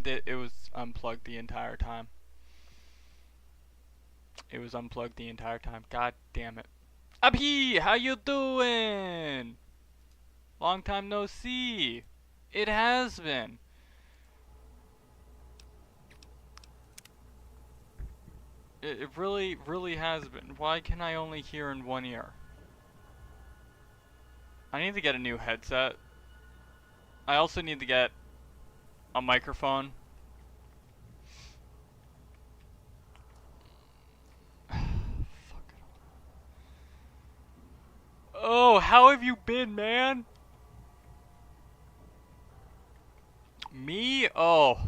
it was unplugged the entire time. It was unplugged the entire time. God damn it. Abhi, how you doing? Long time no see. It has been. It really, really has been. Why can I only hear in one ear? I need to get a new headset. I also need to get a microphone. Fuck it. Oh, how have you been, man? Me? Oh.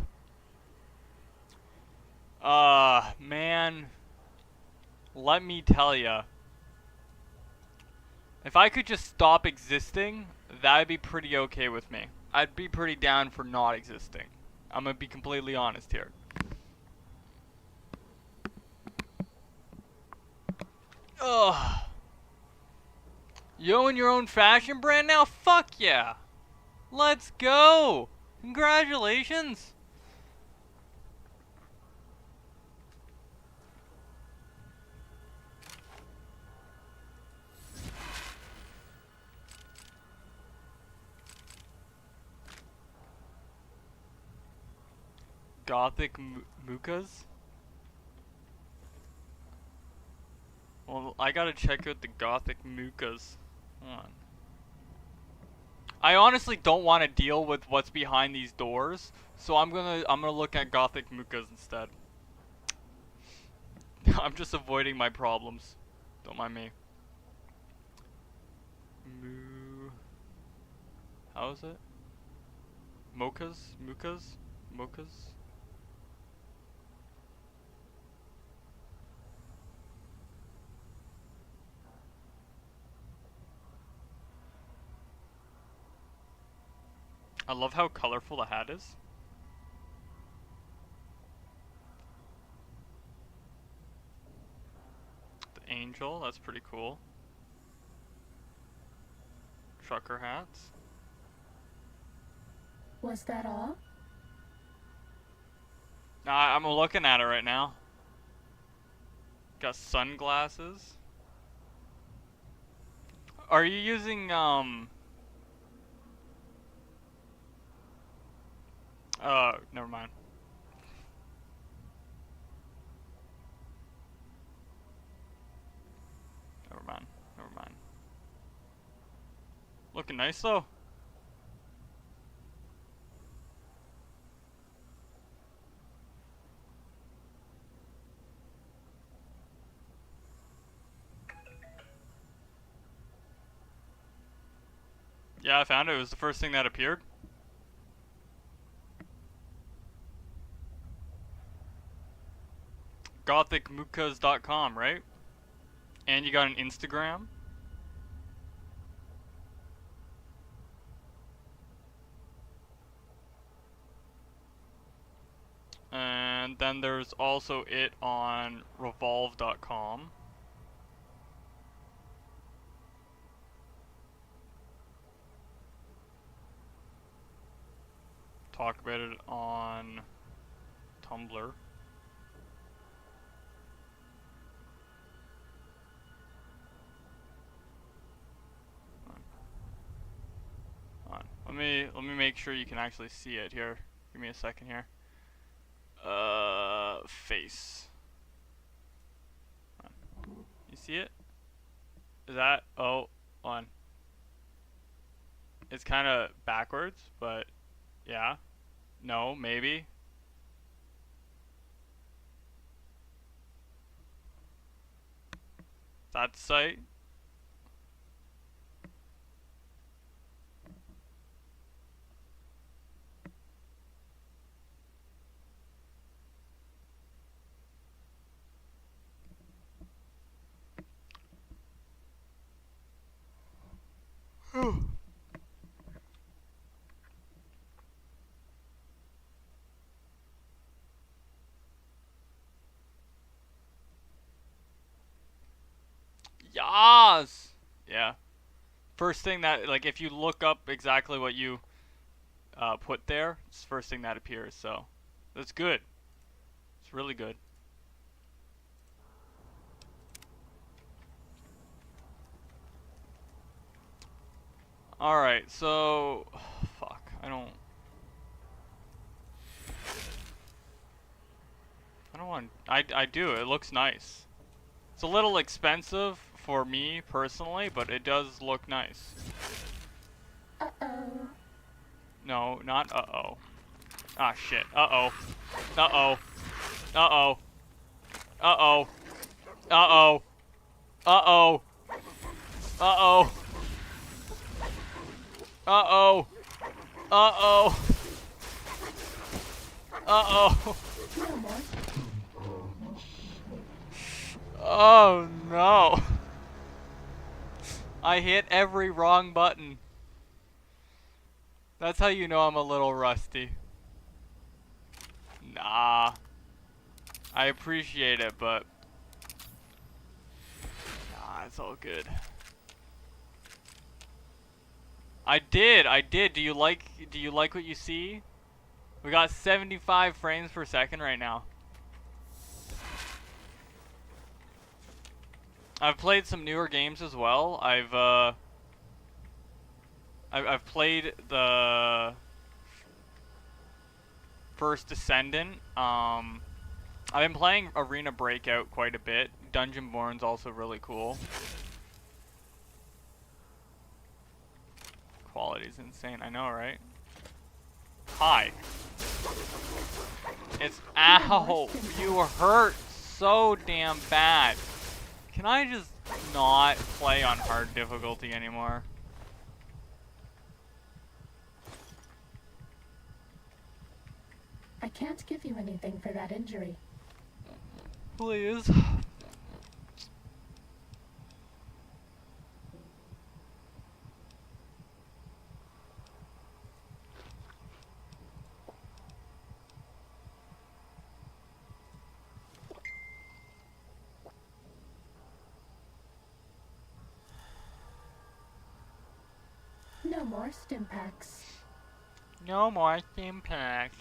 Man. Let me tell ya. If I could just stop existing, that'd be pretty okay with me. I'd be pretty down for not existing. I'm gonna be completely honest here. Ugh. You own your own fashion brand now? Fuck yeah. Let's go. Congratulations. Gothic Mukas? Well, I gotta check out the Gothic Mukas. Hold on. I honestly don't want to deal with what's behind these doors, so I'm gonna look at Gothic Mukas instead. I'm just avoiding my problems. Don't mind me. Moo. How is it? Mochas? Mukas? Mochas? I love how colorful the hat is. The angel, that's pretty cool. Trucker hats. Was that all? Nah, I'm looking at it right now. Got sunglasses. Are you using, never mind. Never mind. Never mind. Looking nice though. Yeah, I found it. It was the first thing that appeared. gothicmukas.com, right? And you got an Instagram. And then there's also it on revolve.com. Talk about it on Tumblr. Let me make sure you can actually see it here. Give me a second here. Face. You see it? Is that? Oh, on. It's kind of backwards, but yeah. No, maybe. That's site. Yas! Yeah. First thing that, like, if you look up exactly what you put there, it's the first thing that appears, so That's good. It's really good. Alright, so... fuck, I don't want... I do, it looks nice. It's a little expensive for me, personally, but it does look nice. Uh-oh. No, not uh-oh. Ah, shit. Uh-oh. Uh-oh. Uh-oh. Uh-oh. Uh-oh. Uh-oh. Uh-oh. Uh-oh. Uh-oh. Uh-oh. No more. Oh, no. I hit every wrong button. That's how you know I'm a little rusty. Nah. I appreciate it, but... nah, it's all good. I did. Do you like what you see? We got 75 frames per second right now. I've played some newer games as well. I've played the First Descendant. I've been playing Arena Breakout quite a bit. Dungeonborn's also really cool. Quality's insane. I know, right? Hi. It's ow. You hurt so damn bad. Can I just not play on hard difficulty anymore? I can't give you anything for that injury. Please. No more stim packs. No more impact.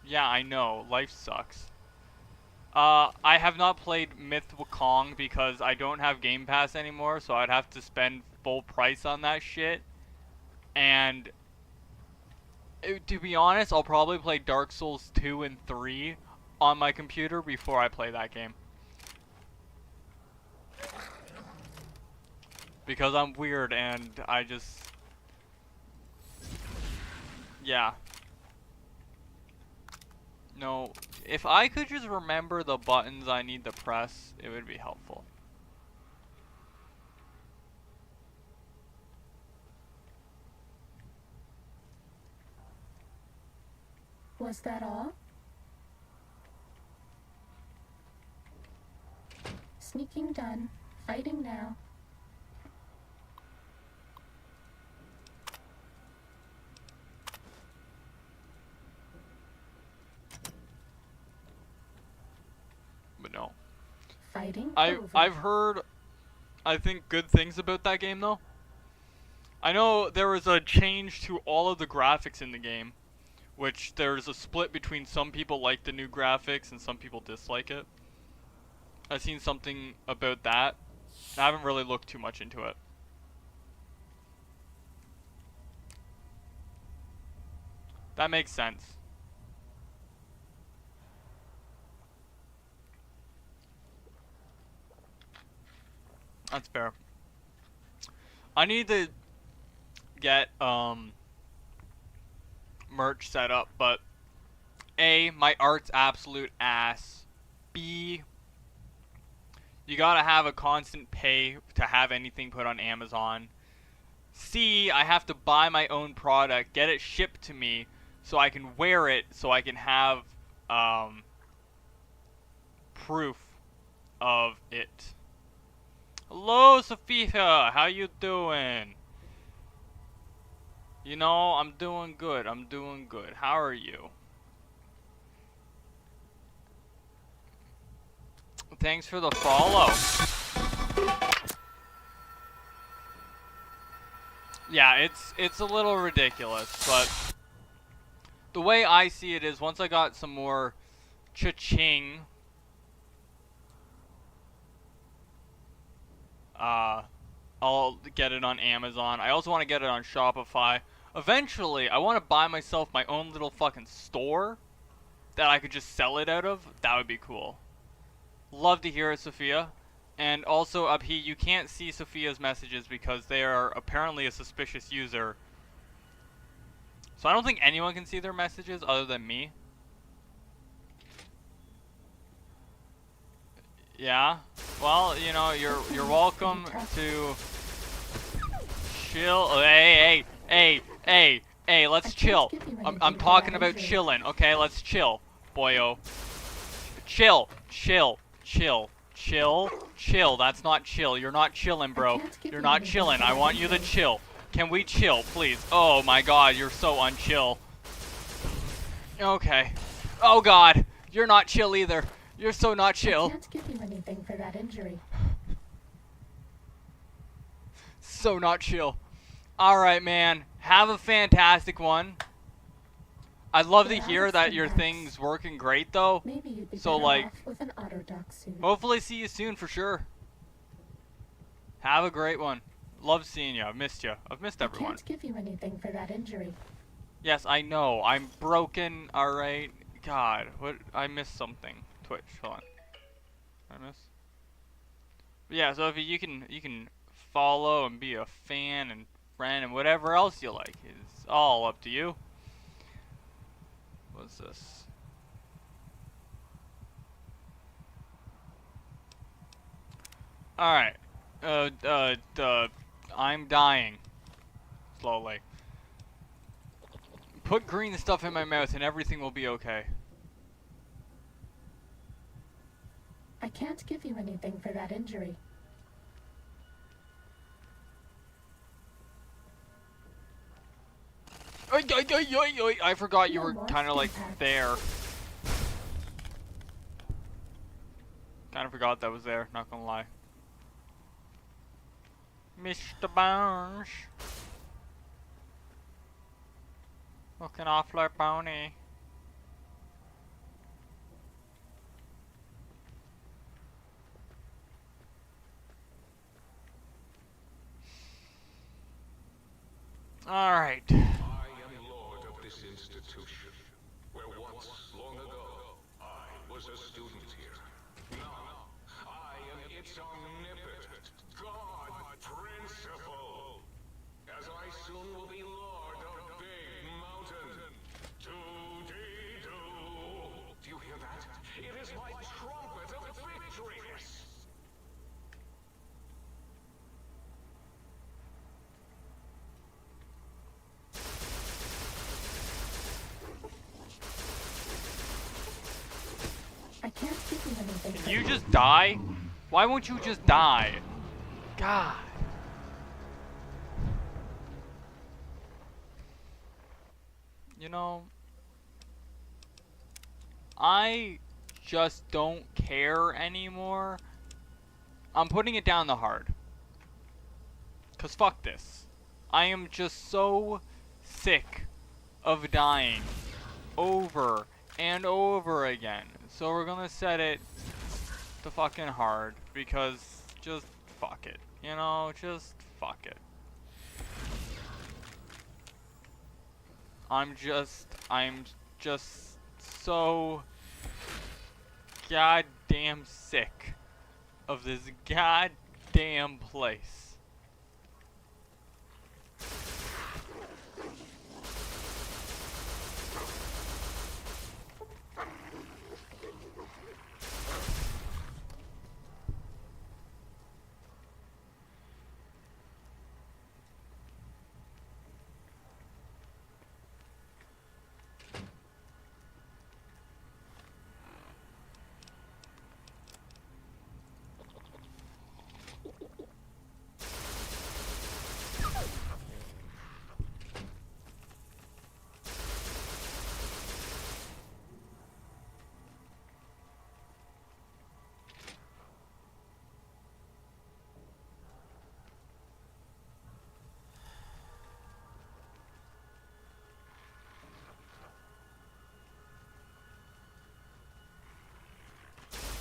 Yeah, I know. Life sucks. I have not played Myth Wukong because I don't have Game Pass anymore, so I'd have to spend full price on that shit. And to be honest, I'll probably play Dark Souls 2 and 3 on my computer before I play that game. Because I'm weird and I just... yeah. No, if I could just remember the buttons I need to press, it would be helpful. Was that all? Sneaking done. Fighting now. But no. Fighting over. I've heard, I think, good things about that game though. I know there was a change to all of the graphics in the game, which there's a split between some people like the new graphics and some people dislike it. I've seen something about that. I haven't really looked too much into it. That makes sense. That's fair. I need to get merch set up, but A, my art's absolute ass. B, you gotta have a constant pay to have anything put on Amazon. C, I have to buy my own product, get it shipped to me so I can wear it, so I can have proof of it. Hello, Sophia, how you doing? You know, I'm doing good, How are you? Thanks for the follow. Yeah, it's a little ridiculous, but the way I see it is once I got some more cha-ching, I'll get it on Amazon. I also want to get it on Shopify. Eventually, I want to buy myself my own little fucking store that I could just sell it out of. That would be cool. Love to hear it, Sophia. And also, up here, you can't see Sophia's messages because they are apparently a suspicious user. So I don't think anyone can see their messages other than me. Yeah. Well, you know, you're welcome to chill. Hey, let's chill. I'm talking about chilling, okay? Let's chill, boyo. Chill. That's not chill. You're not chilling, bro. You're not chilling. I want you to chill. Can we chill, please? Oh my god, you're so unchill. Okay. Oh god, you're not chill either. You're so not chill. I can't give you anything for that injury. So not chill. Alright, man. Have a fantastic one. I'd love to hear that your thing's working great, though. Maybe you'd be So, better like, off with an autodoc suit. hopefully see you soon for sure. Have a great one. Love seeing you. I've missed you. I've missed everyone. I can't give you anything for that injury. Yes, I know. I'm broken. Alright. God, what? I missed something. Twitch. Hold on. Did I miss? But yeah, so if you can follow and be a fan and friend and whatever else you like. It's all up to you. What's this? Alright. I'm dying. Slowly. Put green stuff in my mouth and everything will be okay. I can't give you anything for that injury. I forgot you No were more kind of like impact. there. Kind of forgot that was there, not gonna lie. Mr. Bones. Looking awfully bony. Alright. I am lord of this institution, where once, long ago, I was a student here. Now, I am its omnipotent God Principal, as I soon will be lord of Big Mountain. Do-dee-doo. Do you hear that? It is my trumpet of victory! I can't give you anything. Can you just die? Why won't you just die? God. You know, I just don't care anymore. I'm putting it down the hard. 'Cause fuck this. I am just so sick of dying over and over again. So we're gonna set it to fucking hard because just fuck it. You know, just fuck it. I'm just so goddamn sick of this goddamn place.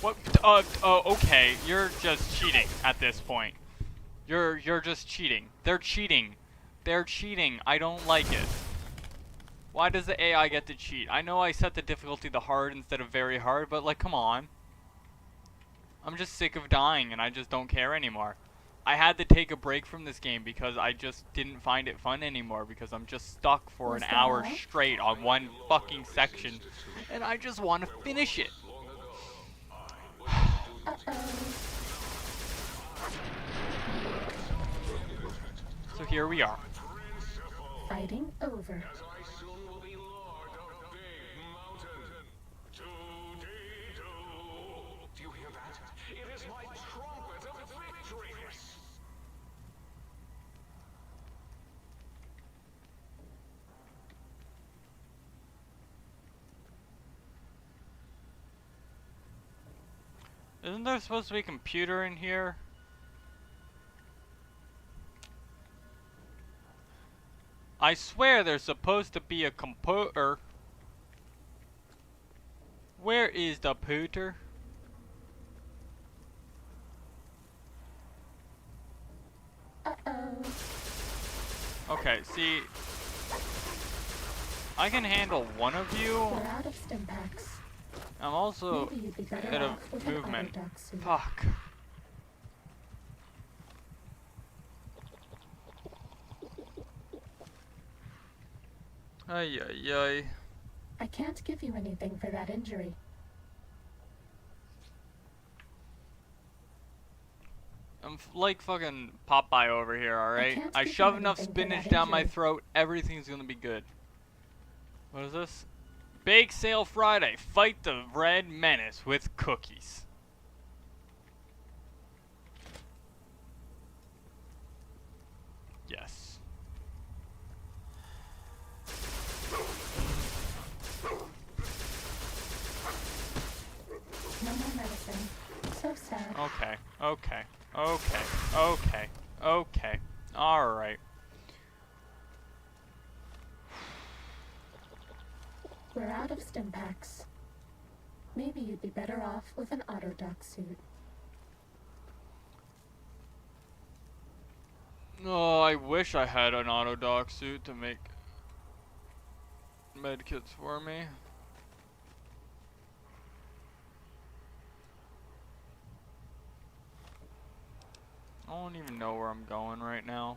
What? Okay. You're just cheating at this point. You're just cheating. They're cheating. They're cheating. I don't like it. Why does the AI get to cheat? I know I set the difficulty to hard instead of very hard, but like, come on. I'm just sick of dying and I just don't care anymore. I had to take a break from this game because I just didn't find it fun anymore because I'm just stuck for an hour straight on one fucking section and I just want to finish it. So here we are. Fighting over. As I soon will be Lord of Big Mountain. Do-dee-doo. Do you hear that? It is my trumpet of victories. Isn't there supposed to be a computer in here? I swear there's supposed to be a computer. Where is the computer? Uh-oh. Okay, see, I can handle one of you. We're out of stim packs. I'm also Maybe you'd be better out of off with an movement. autodoc suit. Fuck. Ay ay ay. I can't give you anything for that injury. I'm like fucking Popeye over here, alright? can't I give you shove enough anything for spinach that down my injury. throat, everything's gonna be good. What is this? Bake Sale Friday. Fight the Red Menace with cookies. Yes. No more medicine. So sad. Okay. Okay. Okay. Okay. Okay. Alright. We're out of stim packs. Maybe you'd be better off with an autodoc suit. Oh, I wish I had an autodoc suit to make medkits for me. I don't even know where I'm going right now.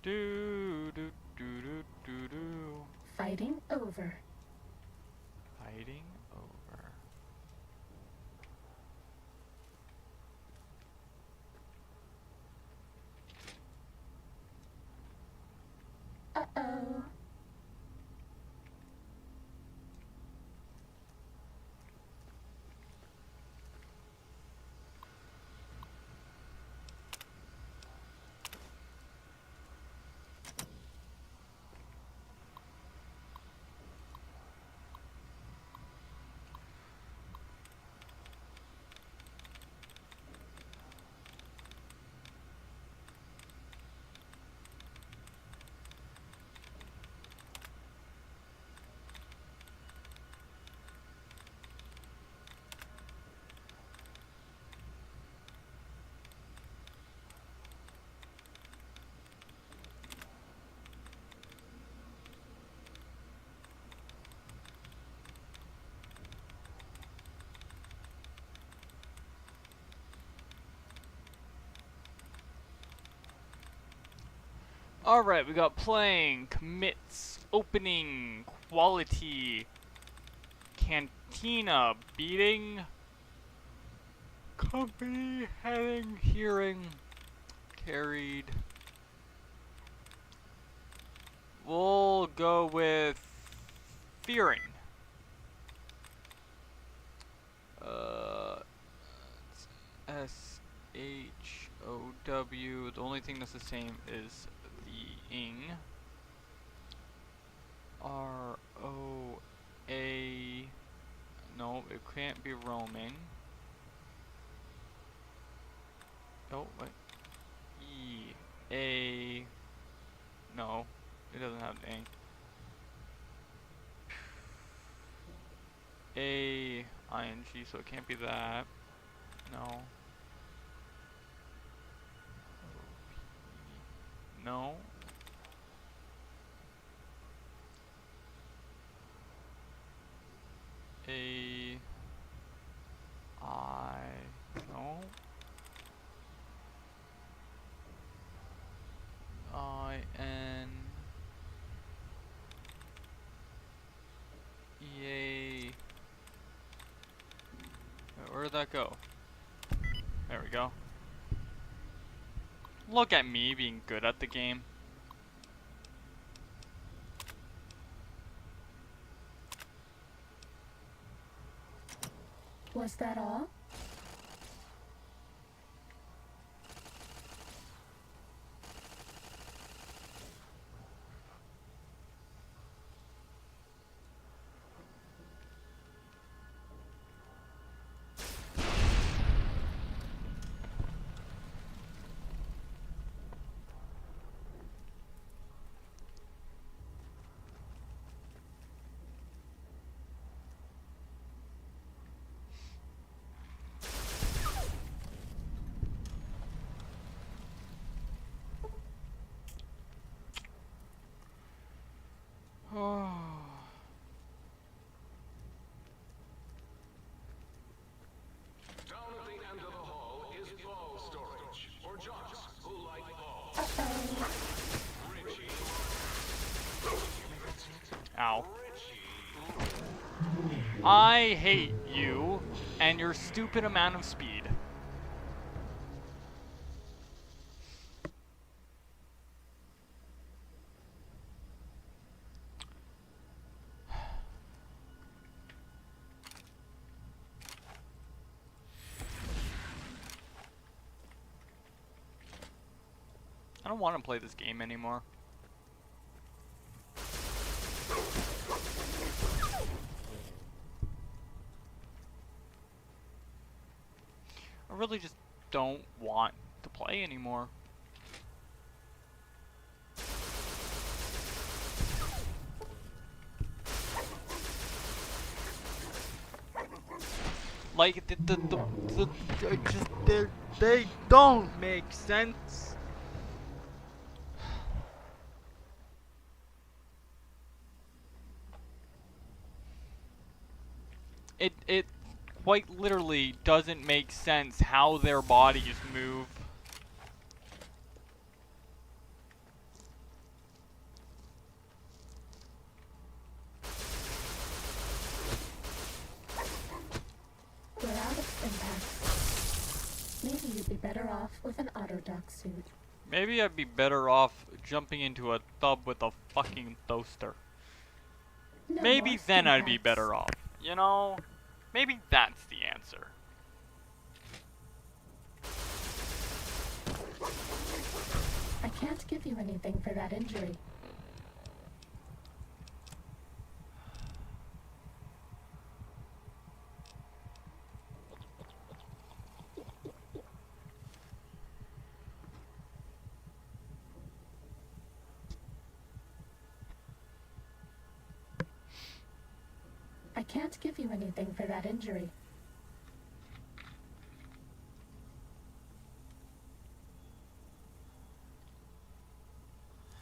Do do do do do do. Fighting over. Fighting over. Uh-oh. Alright, we got playing, commits, opening, quality, cantina. Beating. Company. Heading. Hearing. Carried. We'll go with fearing. S-H-O-W. The only thing that's the same is the ing. R-O-A. No, it can't be roaming. Oh, wait. E-A. No, it doesn't have the ing. A-I-N-G, so it can't be that. No. No. A I no I N E A. Where did that go? There we go. Look at me being good at the game. Was that all? Oh. Down at the end of the hall is ball storage for jocks who like balls. Richie. Ow. I hate you and your stupid amount of speed. I don't want to play this game anymore. I really just don't want to play anymore. Like they don't make sense. It quite literally doesn't make sense how their bodies move. We're out of impacts. Maybe you'd be better off with an auto-dock suit. Maybe I'd be better off jumping into a tub with a fucking toaster. No Maybe more then I'd be impacts. better off. You know? Maybe that's the answer. I can't give you anything for that injury. I can't give you anything for that injury.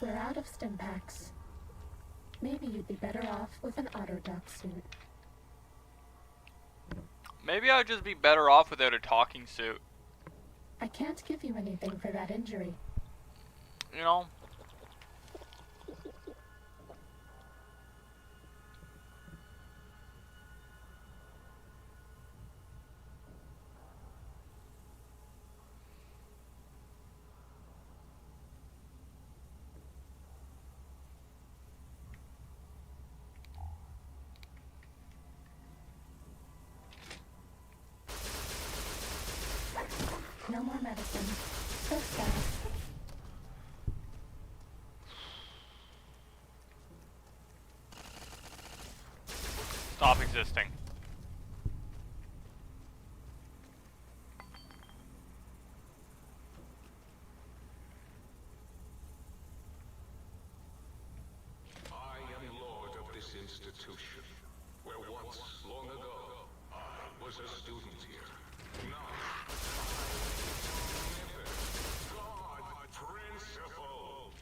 We're out of stim packs. Maybe you'd be better off with an auto-dock suit. Maybe I'd just be better off without a talking suit. I can't give you anything for that injury. You know? No more medicine. So sad. Stop existing. I am lord of this institution, where once, long ago, I was a student here. Now, God Principal,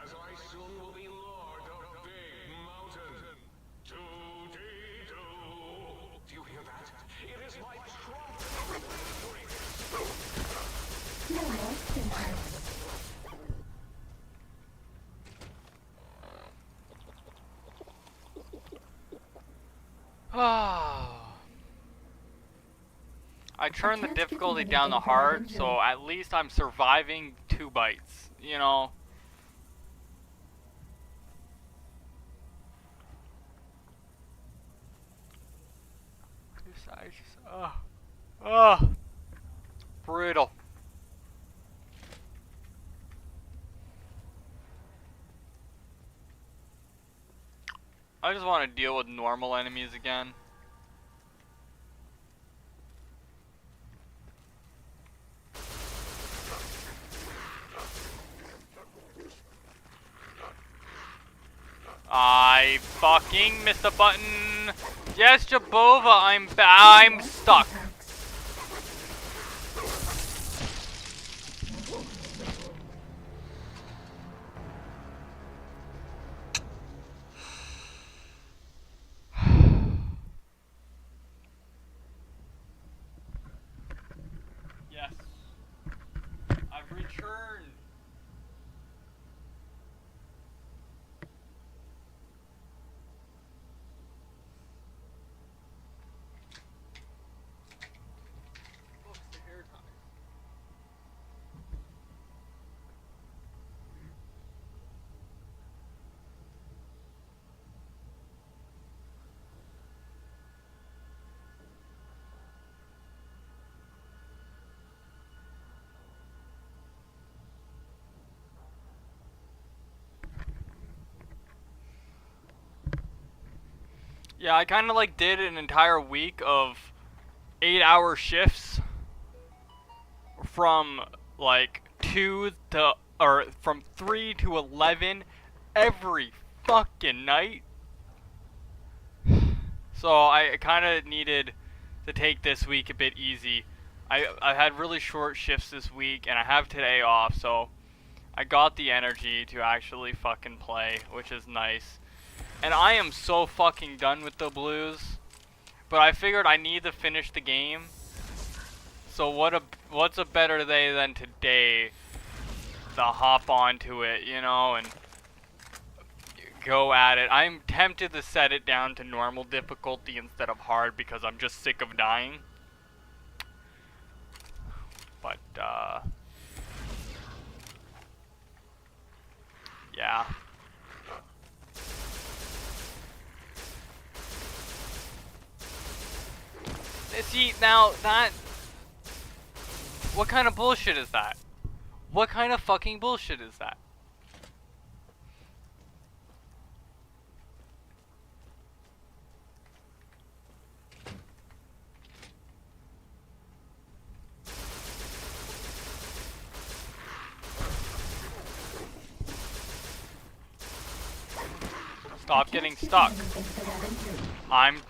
as I soon will be lord of Big Mountain. Do-dee-doo. Do you hear that? It is my trumpet. No more impacts. I turned the difficulty down to hard, so at least I'm surviving 2 bites, you know? I just, brutal. I just want to deal with normal enemies again. I fucking missed a button. Yes, Jabova, I'm stuck. Yes. I've returned. Look, the hair ties. Yeah, I kind of like did an entire week of 8-hour shifts from like 2 to, or from 3 to 11 every fucking night. So I kind of needed to take this week a bit easy. I had really short shifts this week and I have today off, so I got the energy to actually fucking play, which is nice. And I am so fucking done with the blues. But I figured I need to finish the game. So what's a better day than today to hop onto it, you know, and go at it. I'm tempted to set it down to normal difficulty instead of hard because I'm just sick of dying. But yeah. See, now that... What kind of bullshit is that? What kind of fucking bullshit is that? Stop getting stuck. I'm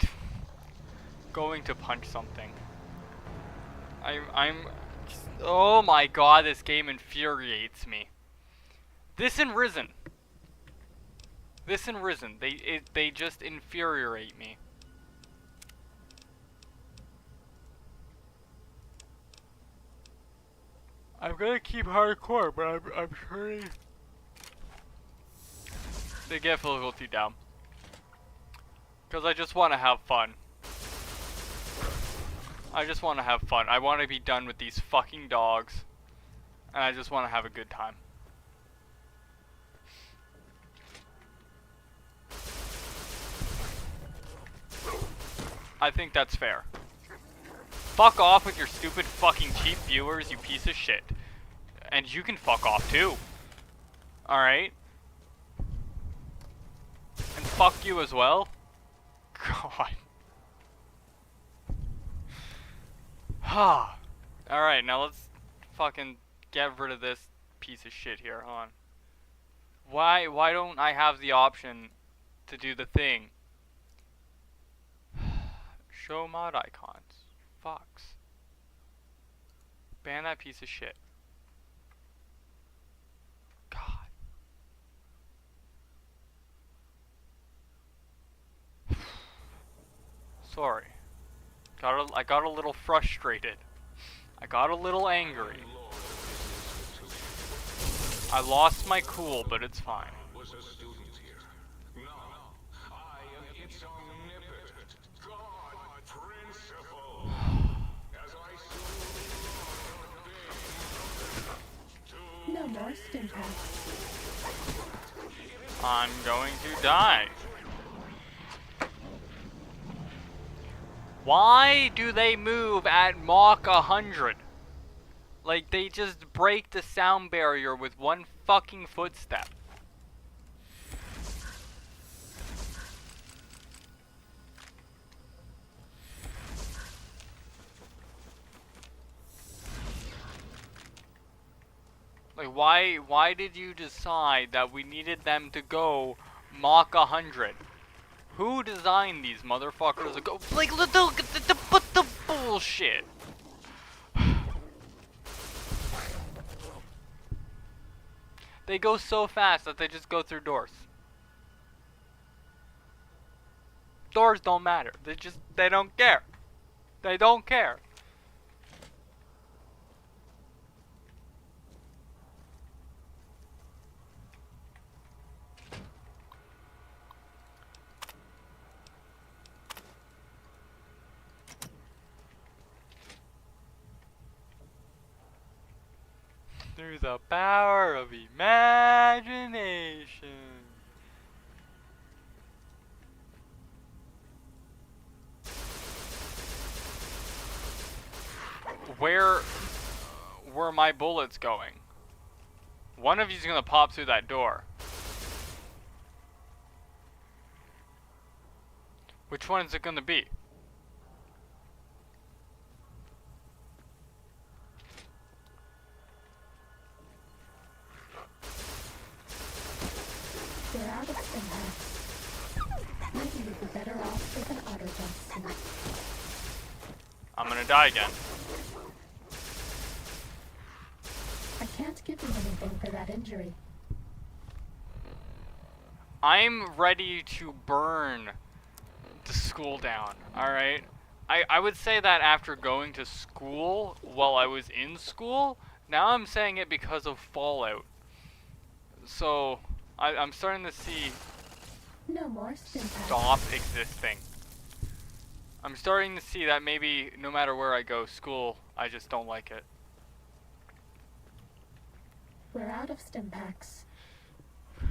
going to punch something. I'm oh my god, this game infuriates me. This and Risen. This and Risen. They just infuriate me. I'm gonna keep hardcore, but I'm sure they get difficulty down. Cause I just wanna have fun. I just want to have fun. I want to be done with these fucking dogs. And I just want to have a good time. I think that's fair. Fuck off with your stupid fucking cheap viewers, you piece of shit. And you can fuck off too. Alright? And fuck you as well. God. Ha. Alright, now let's fucking get rid of this piece of shit here, hold on. Why don't I have the option to do the thing? Show mod icons. Fucks. Ban that piece of shit. God. Sorry. I got a little frustrated. I got a little angry. I lost my cool, but it's fine. Was a student here. Now, I am its omnipotent God principle. As I soon No more stim packs. I'm going to die. Why do they move at Mach 100? Like, they just break the sound barrier with one fucking footstep. Like, why did you decide that we needed them to go Mach 100? Who designed these motherfuckers to go? Like, look at the bullshit. They go so fast that they just go through doors. Doors don't matter. They don't care. They don't care. Through the power of imagination. Where were my bullets going? One of you's gonna pop through that door. Which one is it gonna be? We're out of stim packs. Maybe you'd be better off with an auto duct suit. I'm gonna die again. I can't give you anything for that injury. I'm ready to burn the school down, alright? I would say that after going to school while I was in school. Now I'm saying it because of Fallout. So, I'm starting to see No more stim packs. stop existing. I'm starting to see that maybe no matter where I go, school, I just don't like it. We're out of stim packs.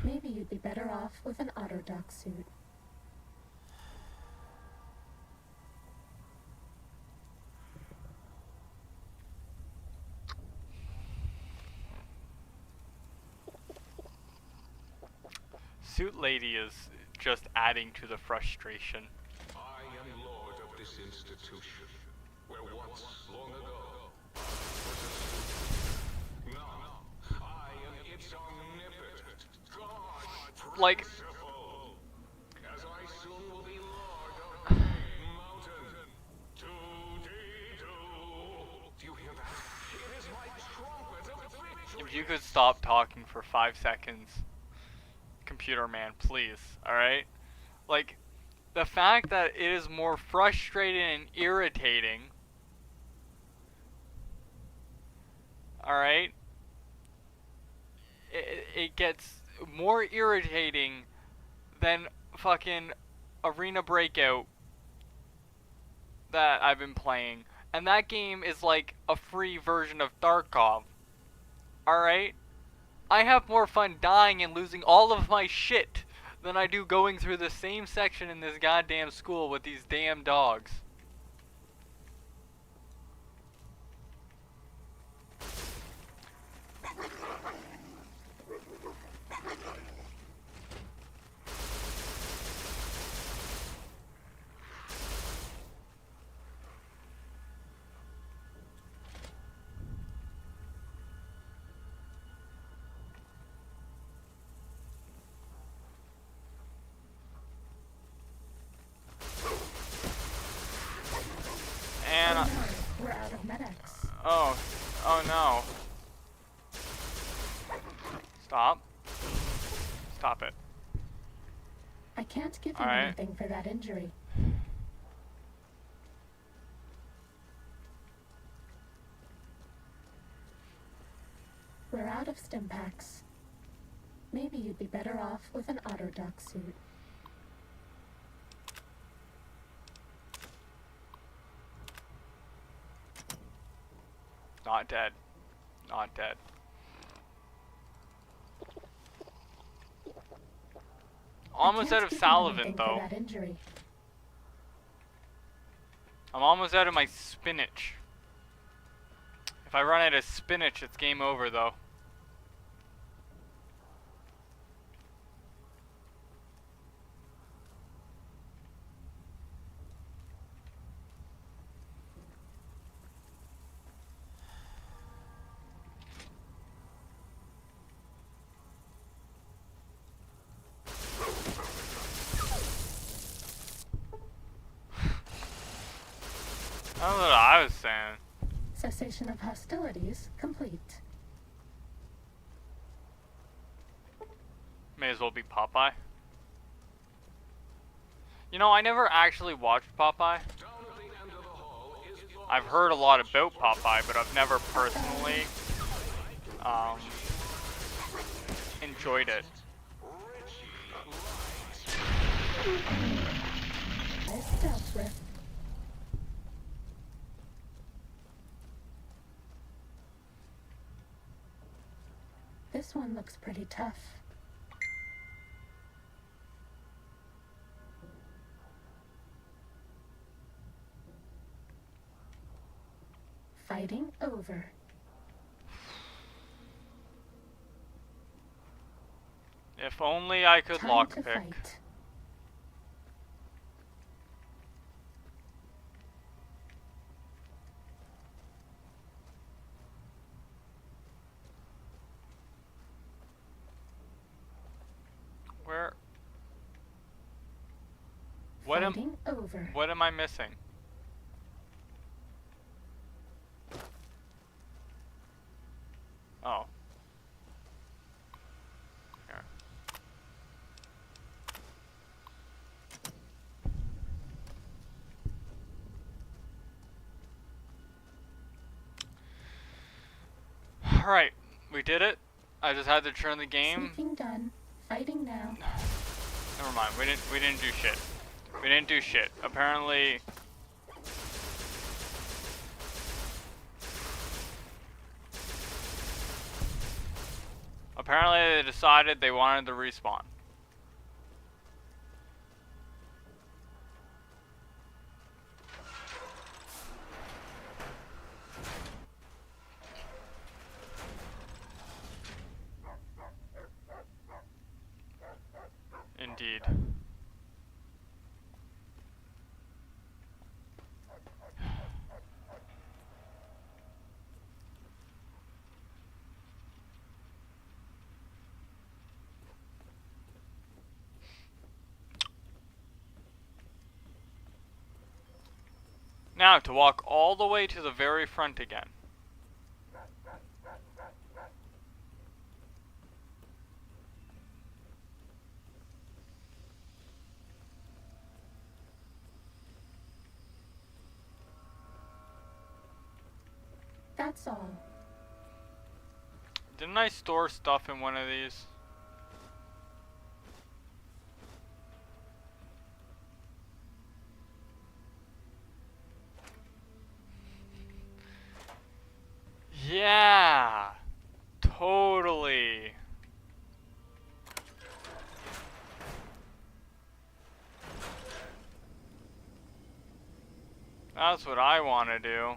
Maybe you'd be better off with an auto dock suit. Suit Lady is just adding to the frustration. I am lord of this institution, where once, long ago, I was a student. Now, I am its omnipotent God Like, principle. As I soon will be lord of the mountain. 2D2. Do you hear that? It is my trumpet of victory. if you could stop talking for 5 seconds, computer man, please, alright? Like, the fact that it is more frustrating and irritating, alright? It gets more irritating than fucking Arena Breakout that I've been playing. And that game is like a free version of Tarkov. Alright? I have more fun dying and losing all of my shit than I do going through the same section in this goddamn school with these damn dogs. not. No, we're out of medics. Oh. Oh no. Stop. Stop it. I can't give you Alright. anything for that injury. We're out of stim packs. Maybe you'd be better off with an autodoc suit. Not dead. Not dead. Almost out of salivant though. That injury. I'm almost out of my spinach. If I run out of spinach, it's game over though. That's what I was saying. Cessation of hostilities complete. May as well be Popeye. You know, I never actually watched Popeye. I've heard a lot about Popeye, but I've never personally enjoyed it. Nice stealth rift. This one looks pretty tough. Fighting over. If only I could Time to lockpick. fight. Where? What Fighting over. What am I missing? Oh. Here. Alright, we did it. I just had to turn the game. Sleeping done. Fighting now. Never mind. We didn't do shit. We didn't do shit. Apparently they decided they wanted to respawn. Indeed. Now to walk all the way to the very front again. That's all. Didn't I store stuff in one of these? Yeah, totally. That's what I want to do.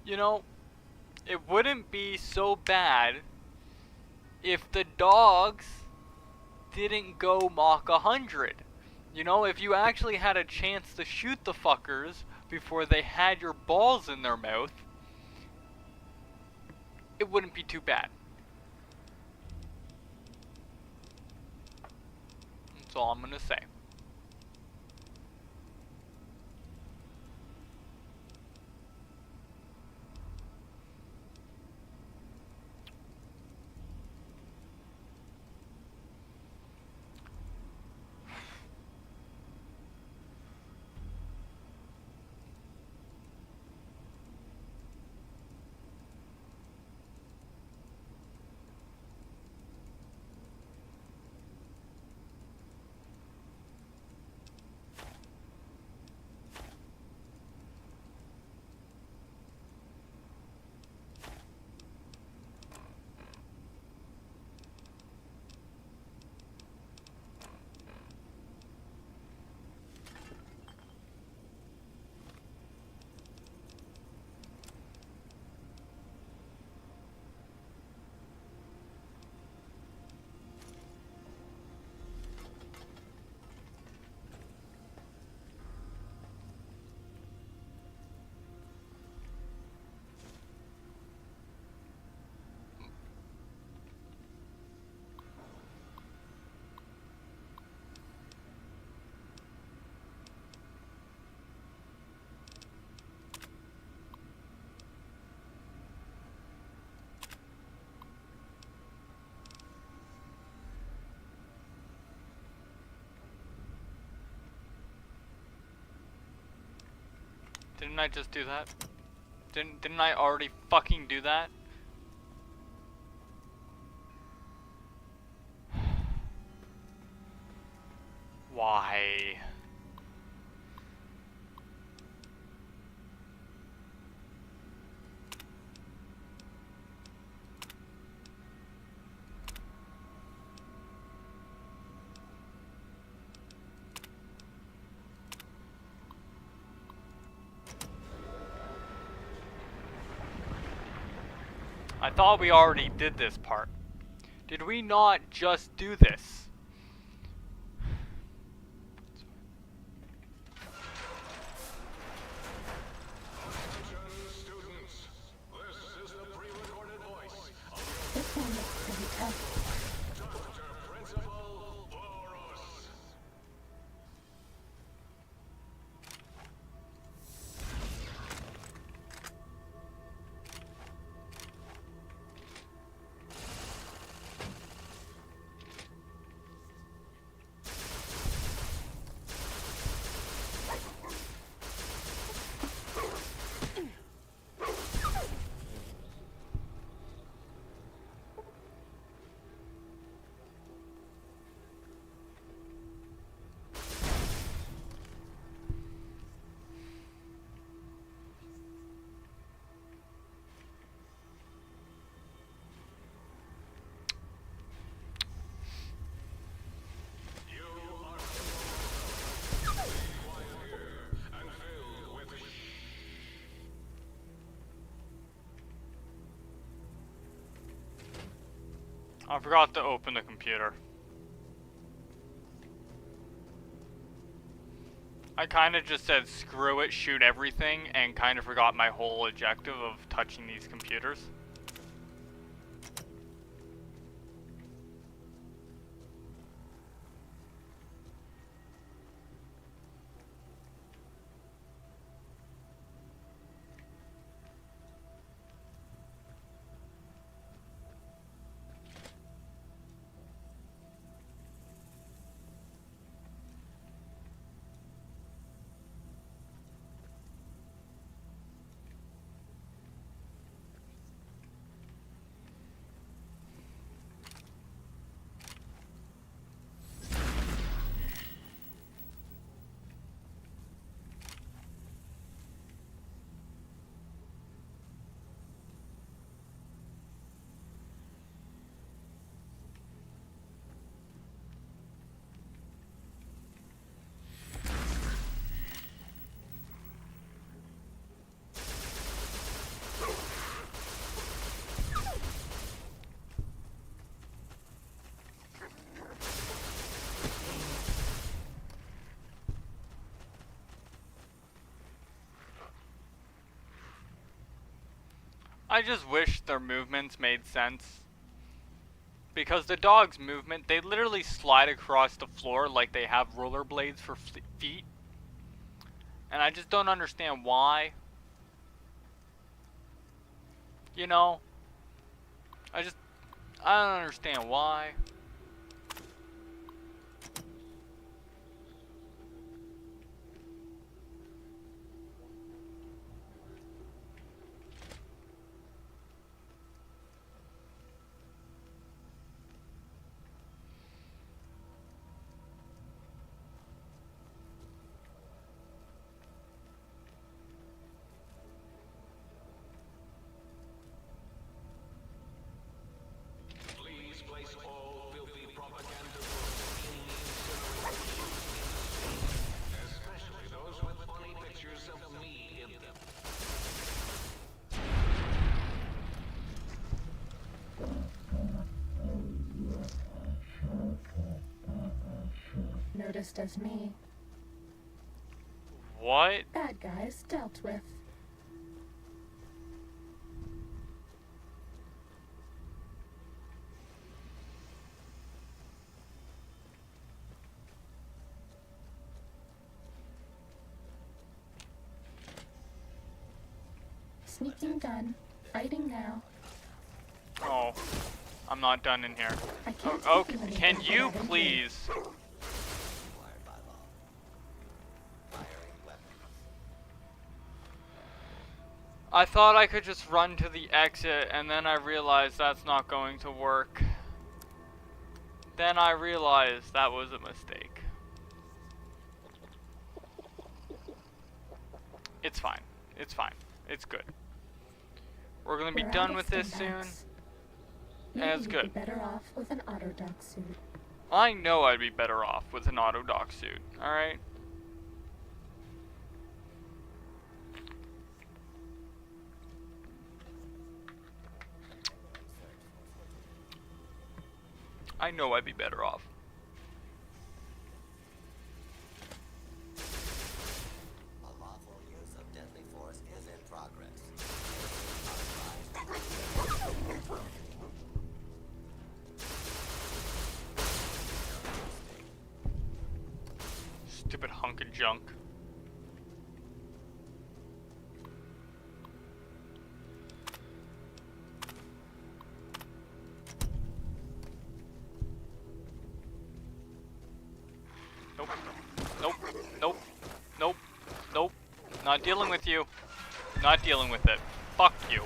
You know, it wouldn't be so bad if the dogs didn't go Mach 100. You know, if you actually had a chance to shoot the fuckers before they had your balls in their mouth, it wouldn't be too bad. That's all I'm gonna say. Didn't I just do that? Didn't I already fucking do that? Why? I thought we already did this part. Did we not just do this? Attention, students. This is the pre-recorded voice of This one looks pretty tough. Dr. Principal Boros. You are be quiet here and filled with I forgot to open the computer. I kinda just said screw it, shoot everything, and kinda forgot my whole objective of touching these computers. I just wish their movements made sense. Because the dog's movement, they literally slide across the floor like they have rollerblades for feet. And I just don't understand why. You know? I don't understand why. Please place all filthy propaganda books in the incineration, especially those with funny pictures of me in them. Noticed as me. What? Bad guys dealt with. Sneaking done. Fighting now. Oh, I'm not done in here. I can't Oh, think of can anything you better than please? I thought I could just run to the exit, and then I realized that's not going to work. Then I realized that was a mistake. It's fine. It's fine. It's good. We're gonna be We're out done of with this soon, stimulants. and Maybe it's you'd good. be better off with an autodoc suit. I know I'd be better off with an autodoc suit, alright? I know I'd be better off. A lawful use of deadly force is in progress. Stupid hunk of junk. Nope. Nope. Nope. Nope. Nope. Not dealing with you. Not dealing with it. Fuck you.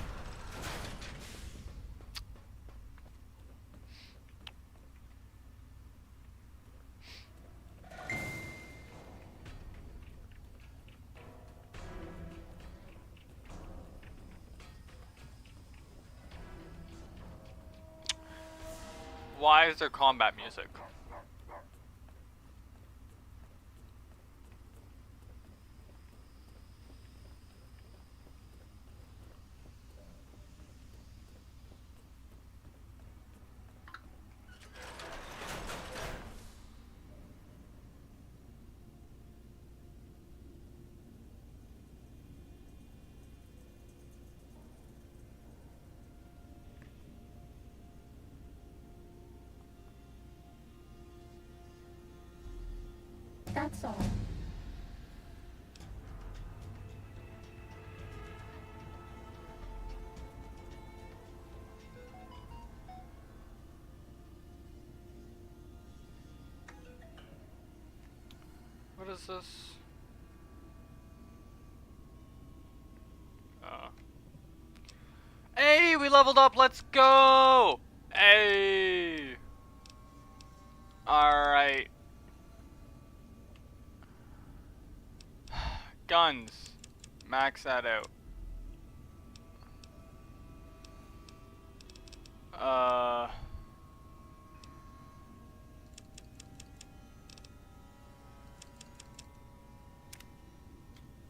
Why is there combat music? That's all. What is this? Hey, we leveled up. Let's go. Hey. All right. Guns. Max that out.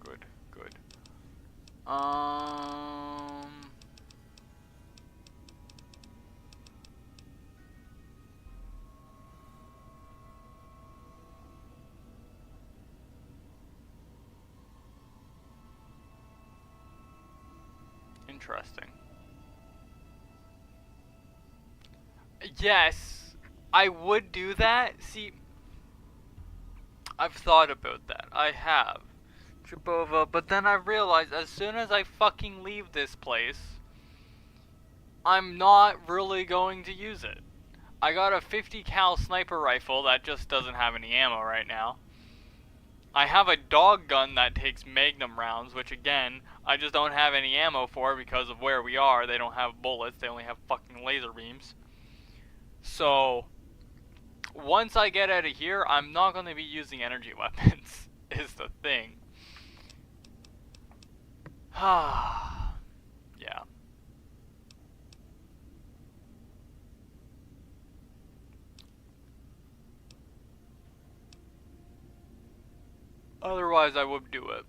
Good, good. Interesting. Yes, I would do that. See, I've thought about that. I have. Jabova, but then I realized as soon as I fucking leave this place, I'm not really going to use it. I got a 50 cal sniper rifle that just doesn't have any ammo right now. I have a dog gun that takes magnum rounds, which again, I just don't have any ammo for because of where we are. They don't have bullets, they only have fucking laser beams. So, once I get out of here, I'm not going to be using energy weapons, is the thing. Yeah. Otherwise, I would do it.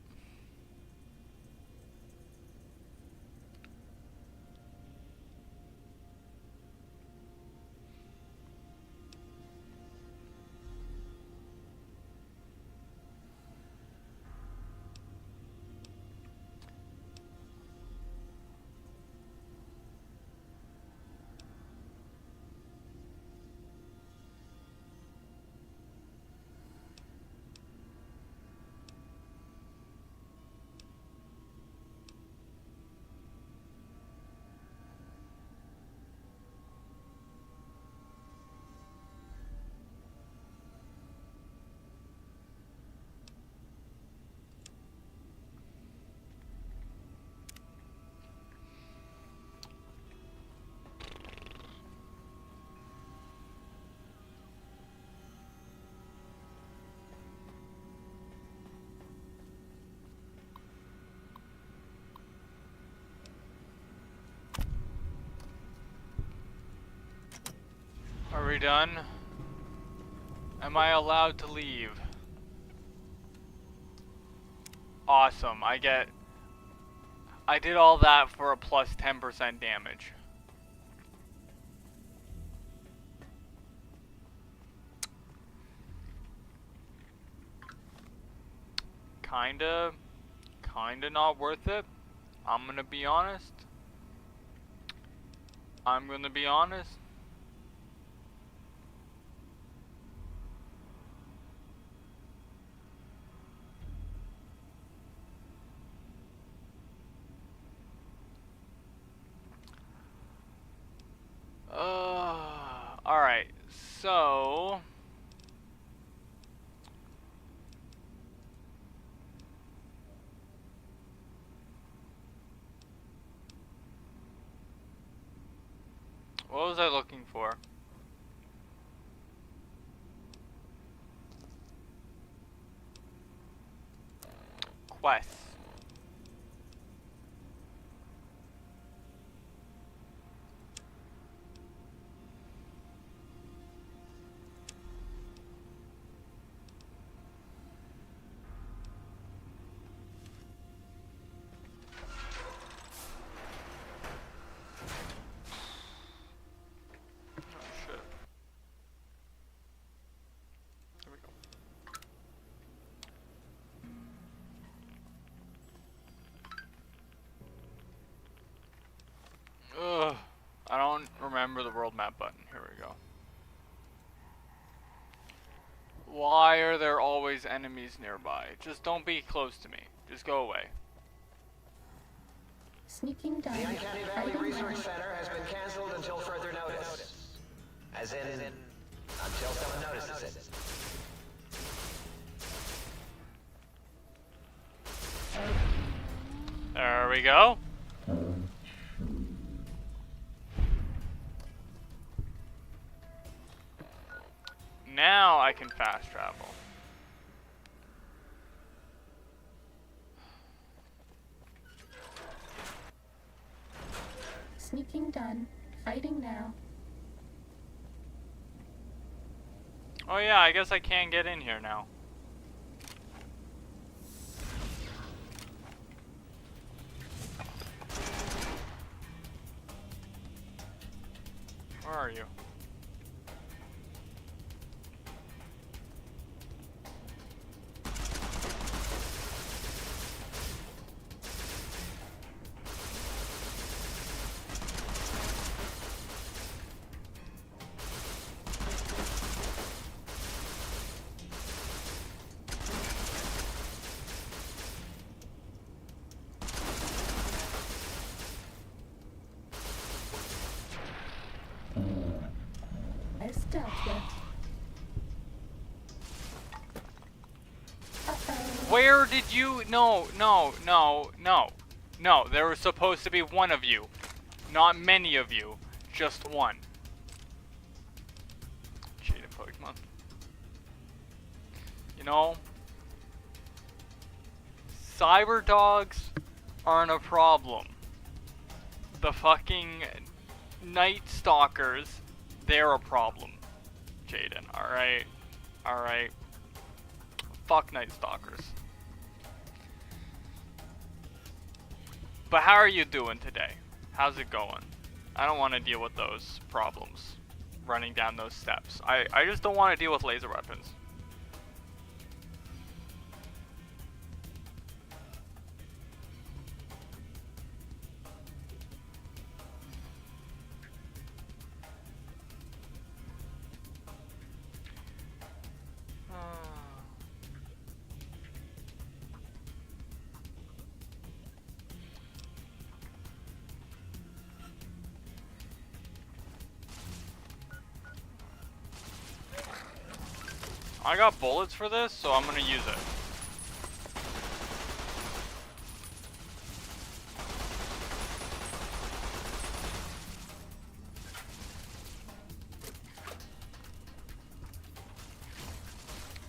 Are we done? Am I allowed to leave? Awesome, I did all that for a plus 10% damage. Kinda not worth it. I'm gonna be honest. Alright, so what was I looking for? Quests. Ugh, I don't remember the world map button. Here we go. Why are there always enemies nearby? Just don't be close to me. Just go away. Sneaking down. The Uncanny Valley Hiding Research now. Center has been canceled until further notice. As in, until someone notices it. There we go. Now I can fast travel. Sneaking done. Fighting now. Oh yeah, I guess I can get in here now. Where are you? Where did you? No, no, no, no. No, there was supposed to be one of you. Not many of you. Just one. Cheating Pokemon. You know, cyber dogs aren't a problem. The fucking night stalkers, they're a problem. Jaden, alright? Alright. Fuck night stalkers. But how are you doing today? How's it going? I don't want to deal with those problems. Running down those steps. I just don't want to deal with laser weapons. I got bullets for this, so I'm gonna use it.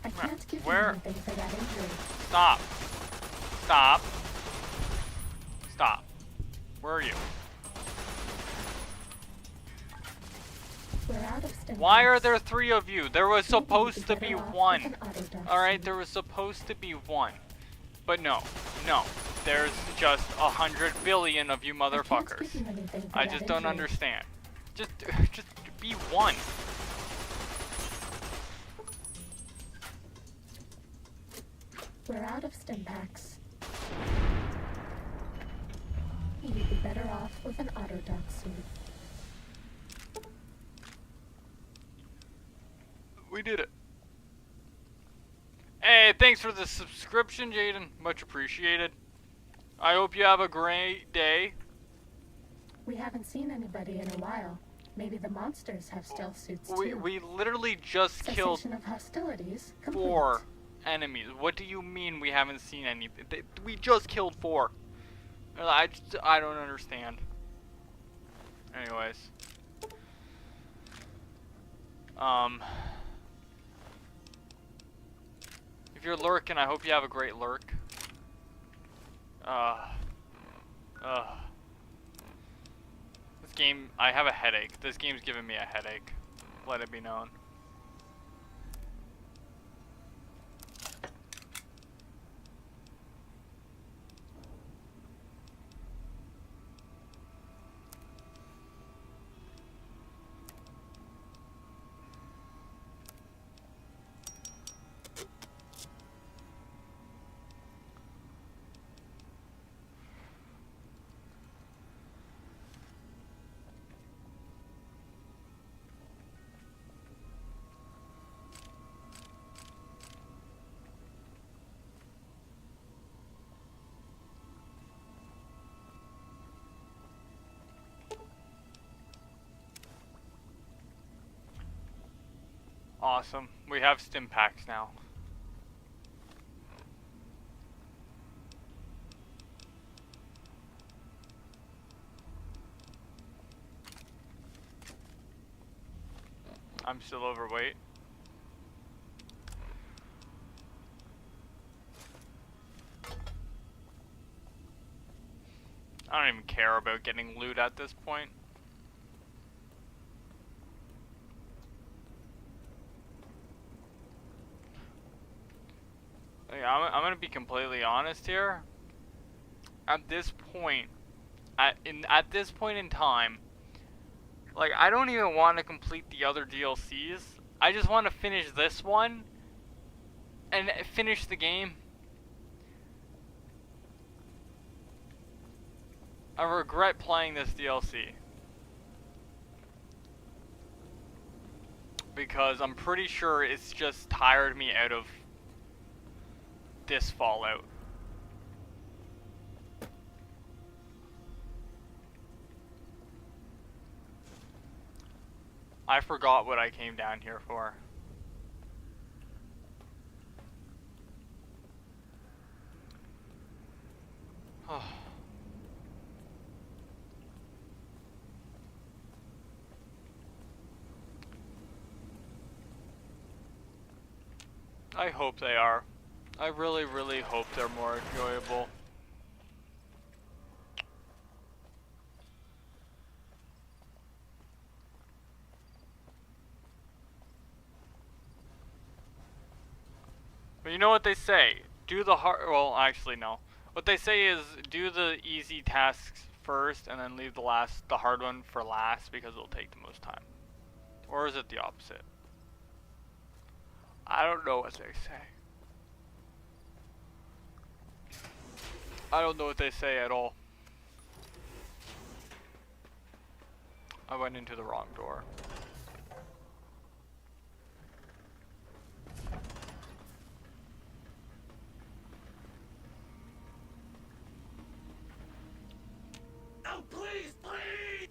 I can't give Where? you anything for that injury. Stop. Stop. Stop. Where are you? We're out of stim Why are packs. there 3 of you? There was Maybe you'd supposed to better be off with 1. an Autodox Alright, suit. there was supposed to be 1. But no. No. There's just 100 billion of you I can't motherfuckers. give you anything for I that just don't injury. understand. Just be 1. We're out of stim packs. You'd be better off with an Autodox suit. We did it. Hey, thanks for the subscription, Jaden. Much appreciated. I hope you have a great day. We haven't seen anybody in a while. Maybe the monsters have stealth suits We too. literally just killed Cessation of hostilities complete. 4 enemies. What do you mean we haven't seen any? We just killed 4. I don't understand. Anyways. If you're lurking, I hope you have a great lurk. This game, I have a headache. This game's giving me a headache. Let it be known. Awesome. We have stim packs now. I'm still overweight. I don't even care about getting loot at this point. Like, I'm gonna be completely honest here. At this point, at this point in time, like, I don't even want to complete the other DLCs. I just want to finish this one and finish the game. I regret playing this DLC because I'm pretty sure it's just tired me out of this Fallout. I forgot what I came down here for. I hope they are. I really, really hope they're more enjoyable. But you know what they say? Do the hard. Well, actually, no. What they say is do the easy tasks first, and then leave the hard one for last because it'll take the most time. Or is it the opposite? I don't know what they say. I don't know what they say at all. I went into the wrong door. Oh, please, please!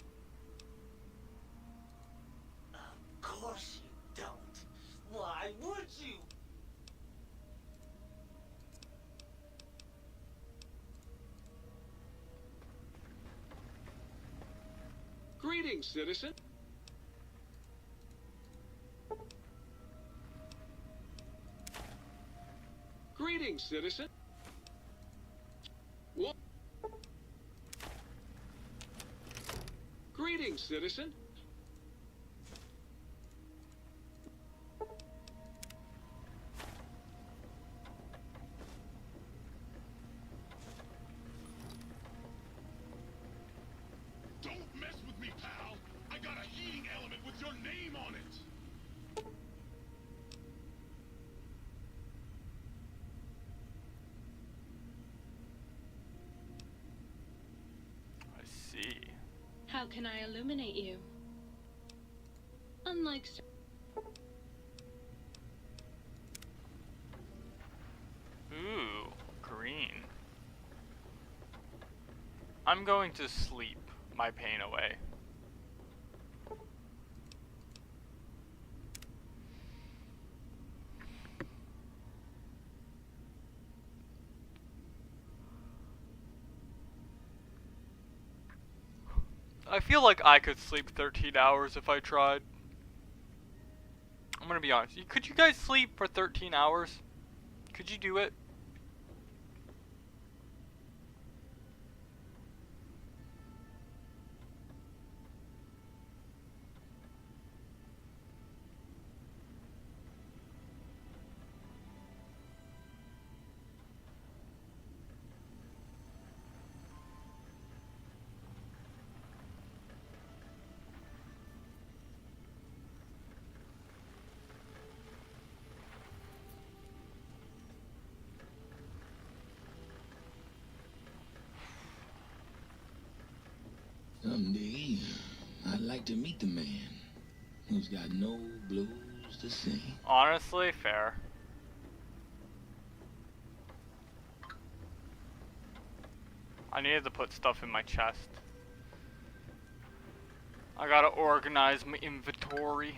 Of course you don't. Why would you? Greetings, citizen. Greetings, citizen. What? Greetings, citizen. Don't mess with me, pal! I got a heating element with your name on it! I see. How can I illuminate you? Unlike Ooh, green. I'm going to sleep my pain away. I feel like I could sleep 13 hours if I tried. I'm gonna be honest. Could you guys sleep for 13 hours? Could you do it? Someday, I'd like to meet the man who's got no blues to sing. Honestly, fair. I needed to put stuff in my chest. I gotta organize my inventory.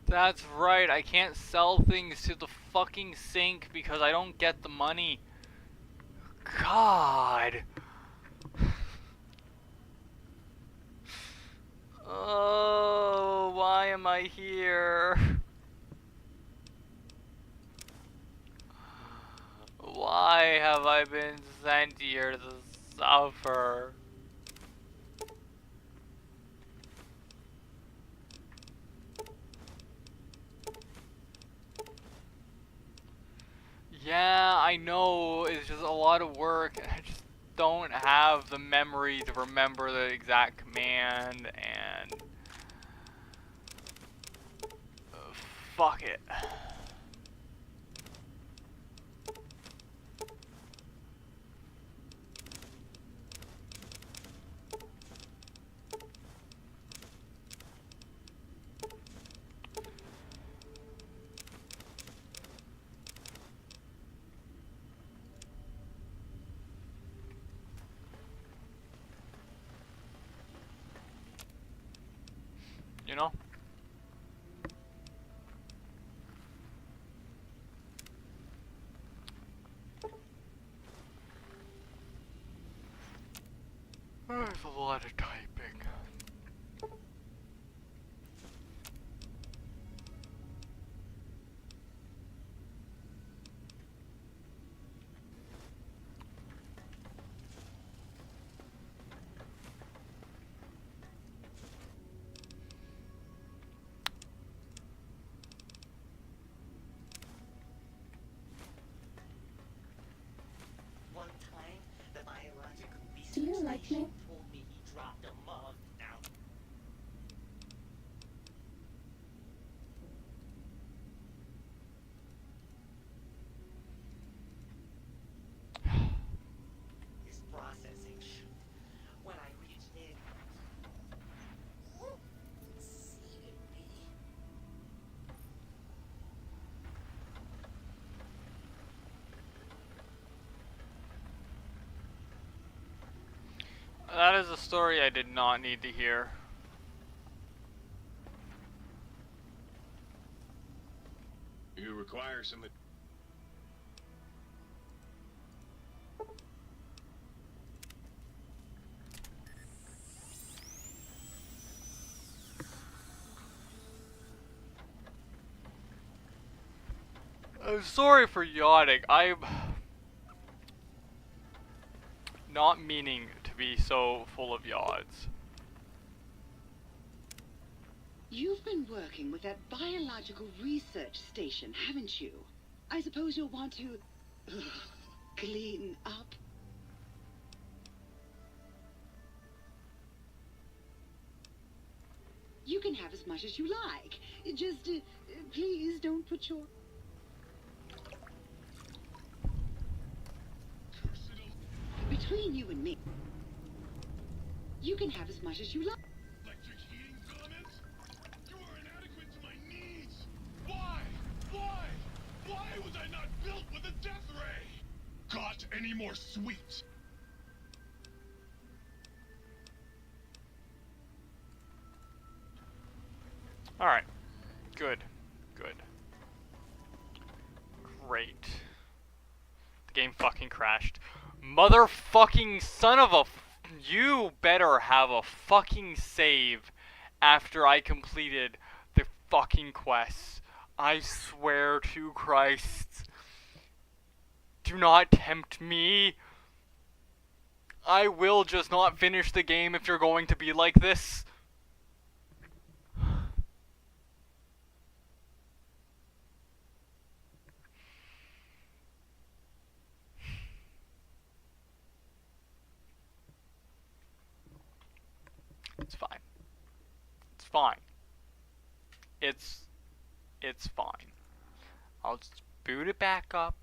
That's right, I can't sell things to the fucking sink because I don't get the money. God. Oh, why am I here? Why have I been sent here to suffer? Yeah, I know, it's just a lot of work, and I just don't have the memory to remember the exact command, and... fuck it. You know? There's a lot of typing. One time, the biological research Do you like station me? told me he dropped a mug down. His processing chute. When I reached in, seated me. That is a story I did not need to hear. You require some. I'm sorry for yawning. I'm not meaning to be so full of yawns. You've been working with that biological research station, haven't you? I suppose you'll want to clean up. You can have as much as you like. Just, please don't put your... Between you and me, you can have as much as you like. Electric heating filaments? You are inadequate to my needs! Why? Why? Why was I not built with a death ray? Got any more sweet? Alright. Good. Good. Great. The game fucking crashed. Motherfucking son of a you better have a fucking save after I completed the fucking quests. I swear to Christ. Do not tempt me. I will just not finish the game if you're going to be like this. It's fine. It's fine. It's fine. I'll just boot it back up.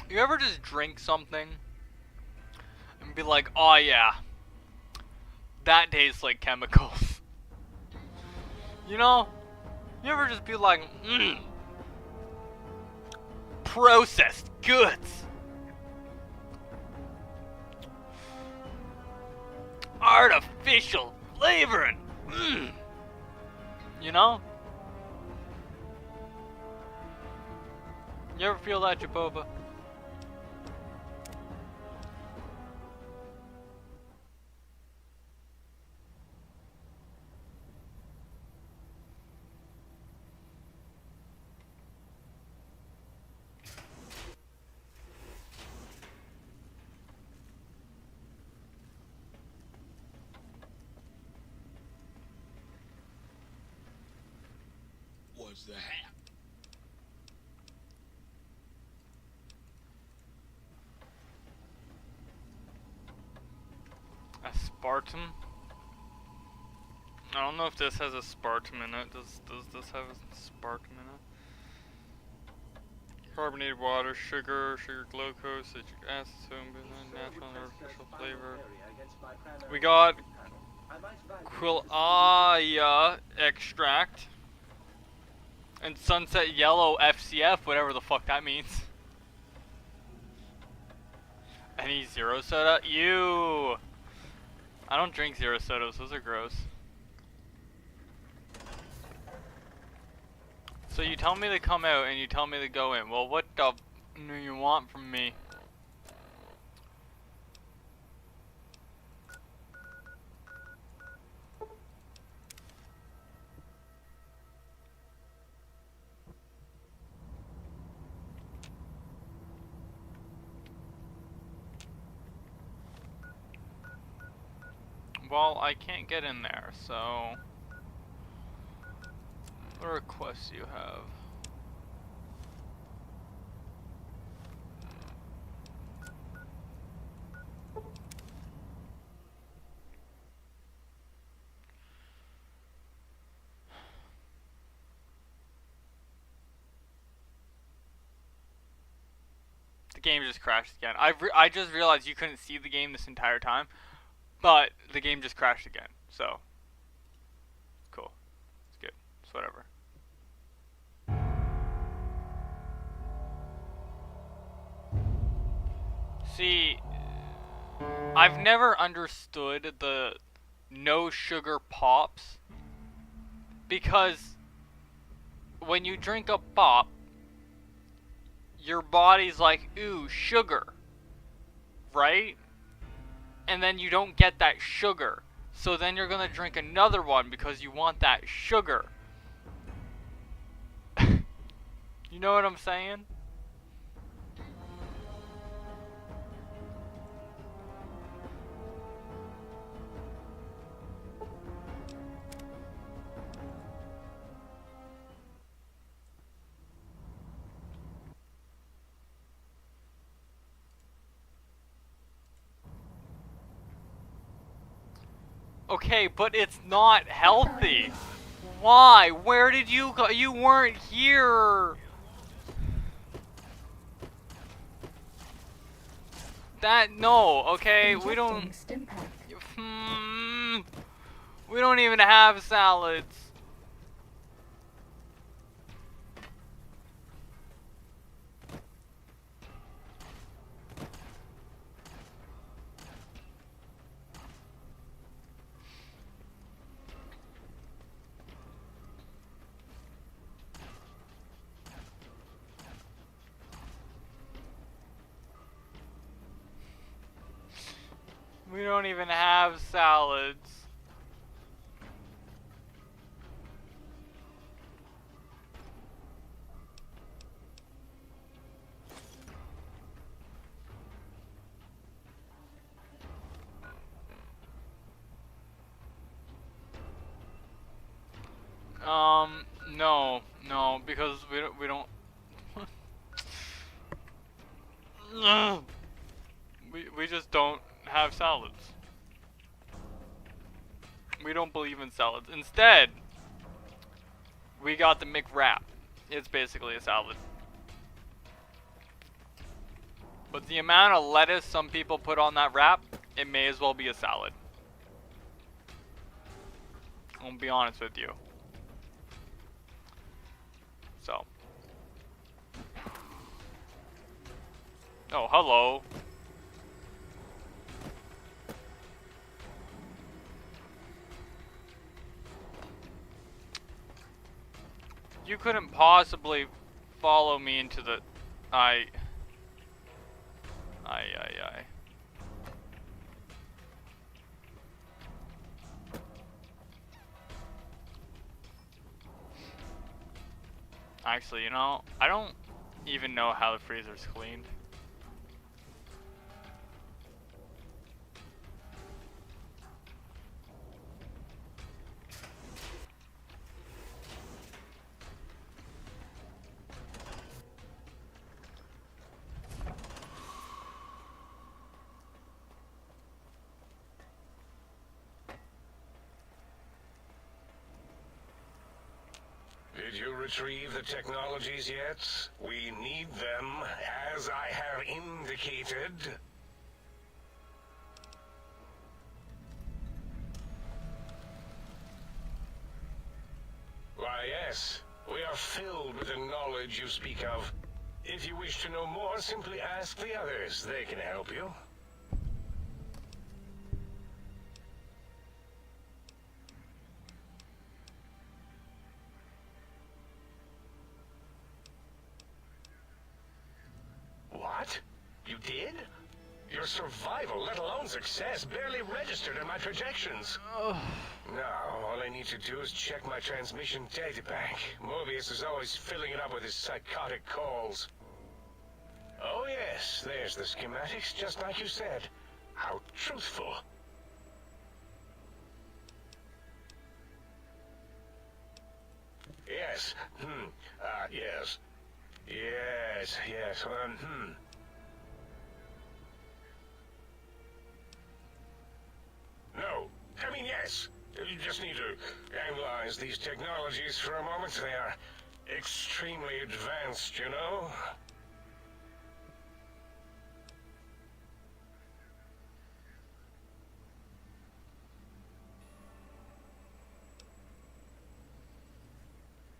You ever just drink something and be like, oh yeah, that tastes like chemicals? You know? You ever just be like, processed goods. Artificial flavoring. You know? You ever feel that, Jaboba? What's the hat? A Spartan? I don't know if this has a spark minute. Does this have a spark minute? Carbonated water, sugar glucose, citric acid, sodium, natural and artificial flavor. We got quillaya extract and sunset yellow FCF, whatever the fuck that means. Any zero soda? Ew! I don't drink zero sodas, those are gross. So you tell me to come out and you tell me to go in. Well, what the do you want from me? Well, I can't get in there, so... What requests do you have? The game just crashed again. I just realized you couldn't see the game this entire time, but the game just crashed again. So, cool. It's good. It's whatever. See, I've never understood the no sugar pops, because when you drink a pop, your body's like, ooh, sugar, right? And then you don't get that sugar. So then you're gonna drink another one because you want that sugar. You know what I'm saying? Okay, but it's not healthy. Why? Where did you go? You weren't here. No, okay, we don't... we don't even have salads. We don't even have salads. No, because we don't we just don't have salads. We don't believe in salads. Instead, we got the McWrap. It's basically a salad. But the amount of lettuce some people put on that wrap, it may as well be a salad. I'll be honest with you. So. Oh, hello. You couldn't possibly follow me into the... Aye. Actually, you know, I don't even know how the freezer's cleaned. you retrieve the technologies yet? We need them, as I have indicated. Why, yes. We are filled with the knowledge you speak of. If you wish to know more, simply ask the others. They can help you. What? You did? Your survival, let alone success, barely registered in my projections. Now, all I need to do is check my transmission databank. Mobius is always filling it up with his psychotic calls. Oh yes, there's the schematics, just like you said. How truthful. Yes. Yes. Yes. No. I mean, yes. You just need to analyze these technologies for a moment. They are extremely advanced, you know?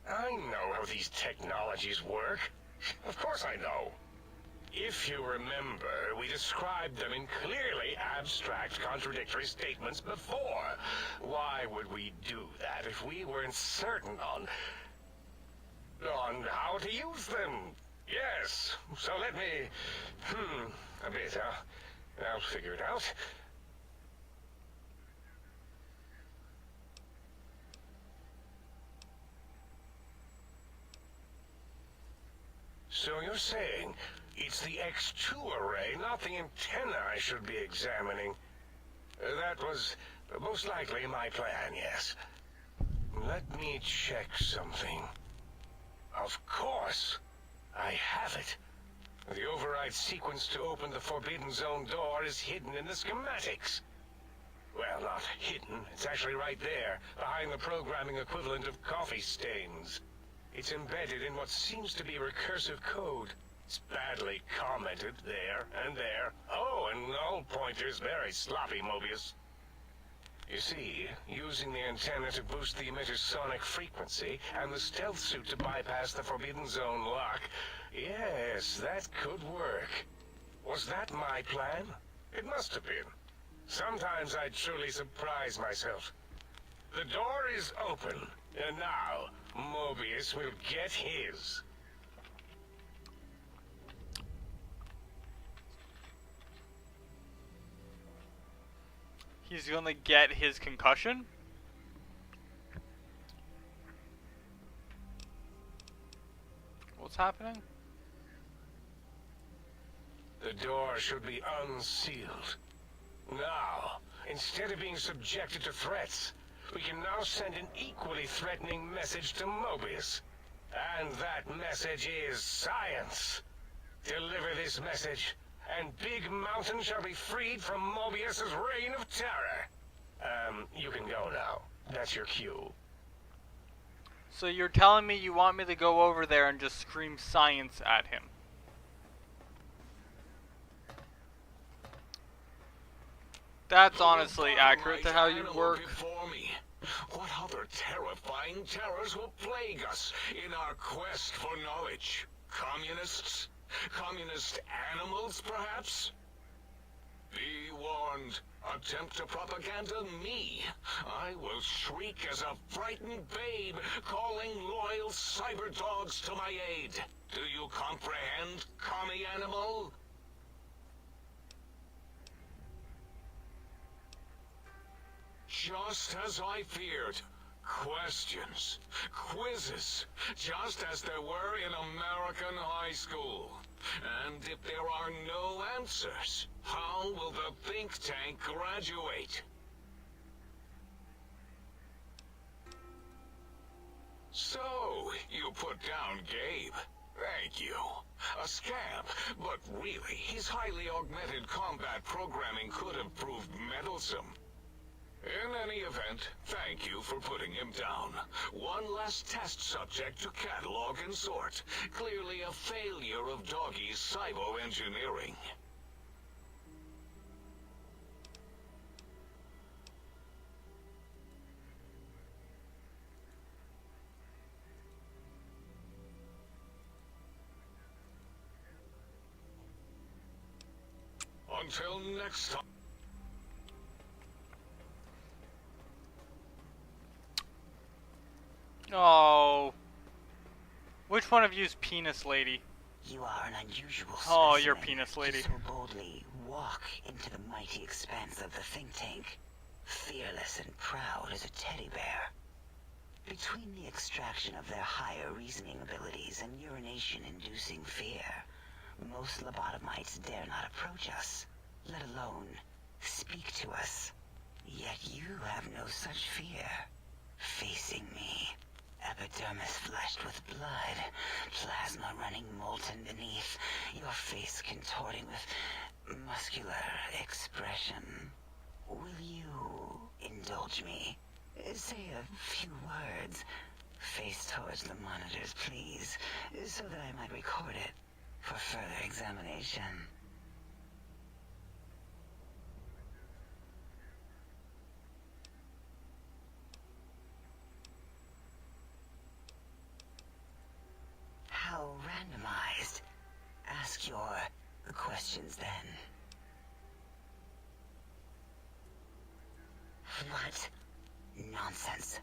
I know how these technologies work. Of course I know. If you remember, we described them in clearly abstract, contradictory statements before. Why would we do that if we weren't certain on how to use them? Yes, so let me... a bit, I'll figure it out. So you're saying it's the X2 array, not the antenna I should be examining. That was most likely my plan, yes. Let me check something. Of course, I have it. The override sequence to open the Forbidden Zone door is hidden in the schematics. Well, not hidden. It's actually right there, behind the programming equivalent of coffee stains. It's embedded in what seems to be recursive code. It's badly commented there and there. Oh, and null pointers very sloppy, Mobius. You see, using the antenna to boost the emitter's sonic frequency and the stealth suit to bypass the Forbidden Zone lock, yes, that could work. Was that my plan? It must have been. Sometimes I truly surprise myself. The door is open, and now Mobius will get his. He's gonna get his concussion? What's happening? The door should be unsealed. Now, instead of being subjected to threats, we can now send an equally threatening message to Mobius. And that message is science. Deliver this message, and Big Mountain shall be freed from Mobius's reign of terror. You can go now. That's your cue. So you're telling me you want me to go over there and just scream science at him? That's honestly accurate to how you work. What other terrifying terrors will plague us in our quest for knowledge? Communists? Communist animals, perhaps? Be warned. Attempt to propaganda me. I will shriek as a frightened babe, calling loyal cyber dogs to my aid. Do you comprehend, commie animal? Just as I feared. Questions, quizzes, just as there were in American high school. And if there are no answers, how will the think tank graduate? So, you put down Gabe. Thank you. A scamp, but really, his highly augmented combat programming could have proved meddlesome. In any event, thank you for putting him down. One less test subject to catalog and sort. Clearly a failure of Doggy's cybo-engineering. Until next time. Oh. Which one of you's penis lady? You are an unusual Oh, specimen you're penis lady. to so boldly walk into the mighty expanse of the think tank, fearless and proud as a teddy bear. Between the extraction of their higher reasoning abilities and urination-inducing fear, most lobotomites dare not approach us, let alone speak to us. Yet you have no such fear. Facing me, epidermis flushed with blood, plasma running molten beneath, your face contorting with muscular expression. Will you indulge me? Say a few words. Face towards the monitors, please, so that I might record it for further examination. How randomized? Ask your questions then. What? Nonsense.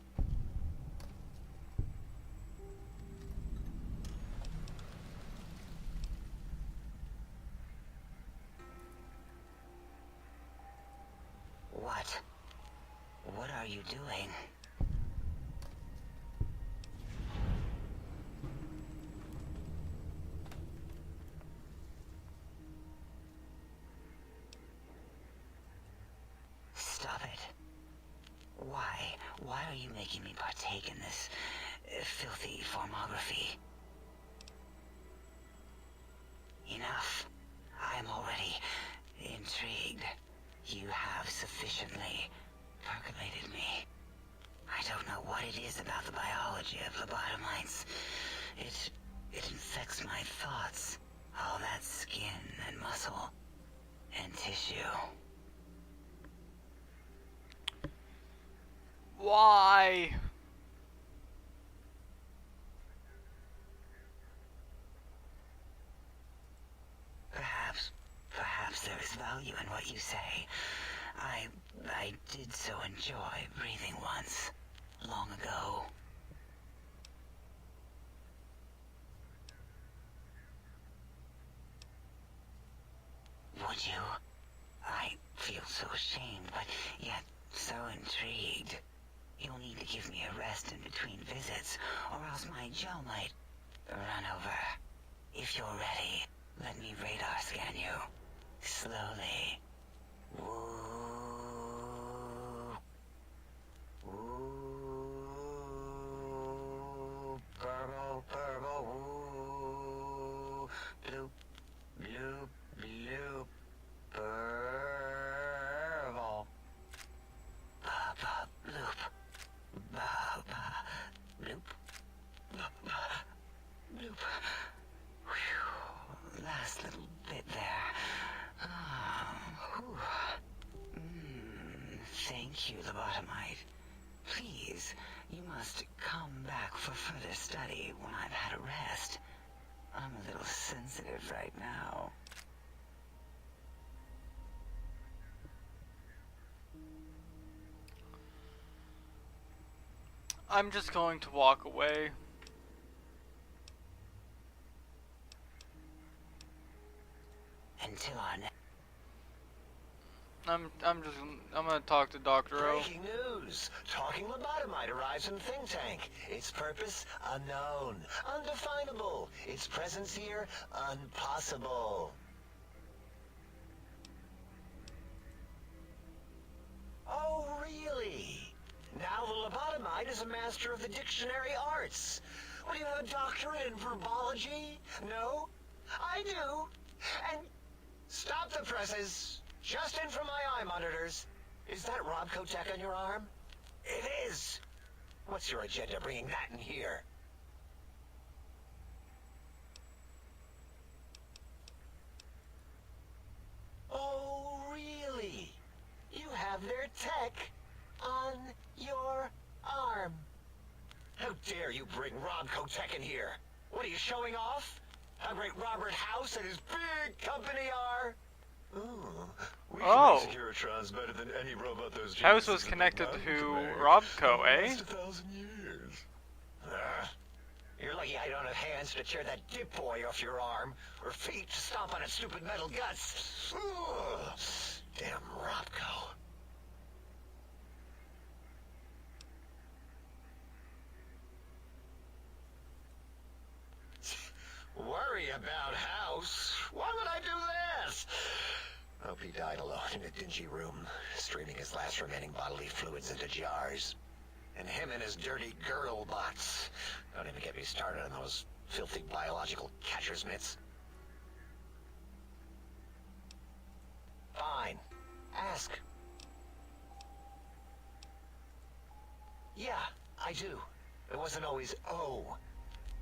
What? What are you doing? Stop it. Why? Why are you making me partake in this filthy formography? Enough. I am already intrigued. You have sufficiently percolated me. I don't know what it is about the biology of lobotomites. It infects my thoughts. All that skin and muscle and tissue. Why? Perhaps there is value in what you say. I did so enjoy breathing once, long ago. Would you? I feel so ashamed, but yet so intrigued. You'll need to give me a rest in between visits, or else my jaw might run over. If you're ready, let me radar scan you. Slowly. Woo. Woo. Purple, purple, woo. Bloop, bloop, bloop. Purple. Ba-ba, bloop. Ba-ba, bloop. Ba-ba, bloop. Whew. Last little bit there. Thank you, lobotomite. Please, you must come back for further study when I've had a rest. I'm a little sensitive right now. I'm just going to walk away. Until our next... I'm gonna talk to Dr. O. Breaking news. Talking lobotomite arrives in think tank. Its purpose unknown, undefinable. Its presence here impossible. Oh, really? Now the lobotomite is a master of the dictionary arts. What, do you have a doctorate in verbology? No? I do. And stop the presses. Just in from my eye monitors. Is that Robco tech on your arm? It is! What's your agenda bringing that in here? Oh, really? You have their tech on your arm. How dare you bring Robco tech in here? What are you showing off? How great Robert House and his big company are? Ooh, we Oh. can make Securitrons better than any robot those House geniuses was have connected been to known make. Robco, For the eh? last 1,000 years. You're lucky I don't have hands to tear that dip boy off your arm, or feet to stomp on its stupid metal guts. Ugh. Damn Robco. Worry about House? Why would I do this? Hope he died alone in a dingy room, streaming his last remaining bodily fluids into jars. And him and his dirty girl bots. Don't even get me started on those filthy biological catcher's mitts. Fine. Ask. Yeah, I do. It wasn't always oh.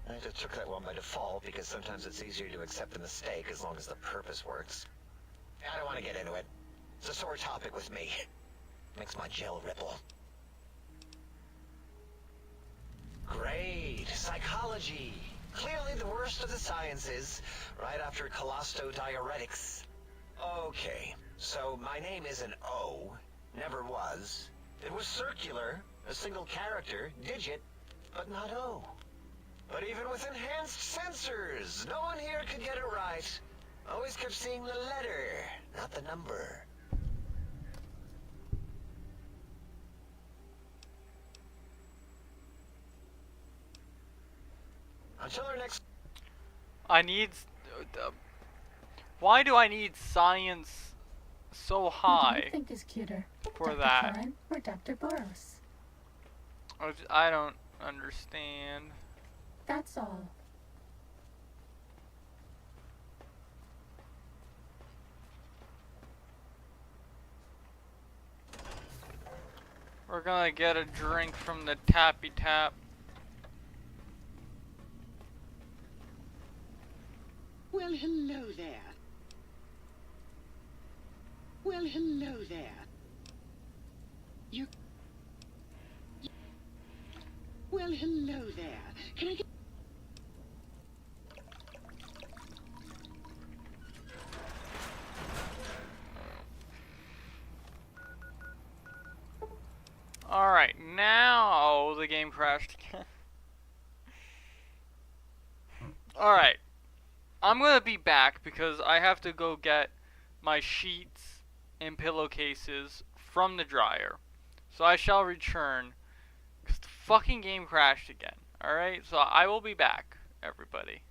I just took that one by default because sometimes it's easier to accept the mistake as long as the purpose works. I don't want to get into it. It's a sore topic with me. Makes my gel ripple. Great. Psychology. Clearly the worst of the sciences, right after colostodiuretics. Okay, so my name is an O. Never was. It was circular, a single character, digit, but not O. But even with enhanced sensors, no one here could get it right. Always kept seeing the letter, not the number. Until our next... I need... why do I need science so Who do high you think is cuter? for Dr. that? Klein or Dr. Boros? I don't understand. That's all. We're gonna get a drink from the Tappy Tap. Well, hello there. Well, hello there. You... Well, hello there. Can I get... Alright, now the game crashed again. Alright. I'm gonna be back because I have to go get my sheets and pillowcases from the dryer. So I shall return because the fucking game crashed again. Alright, so I will be back, everybody.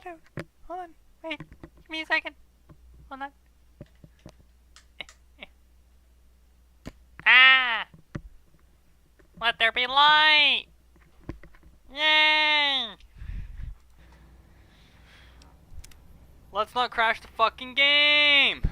it out. Hold on. Wait. Give me a second. Hold on. Ah! Let there be light! Yay! Let's not crash the fucking game!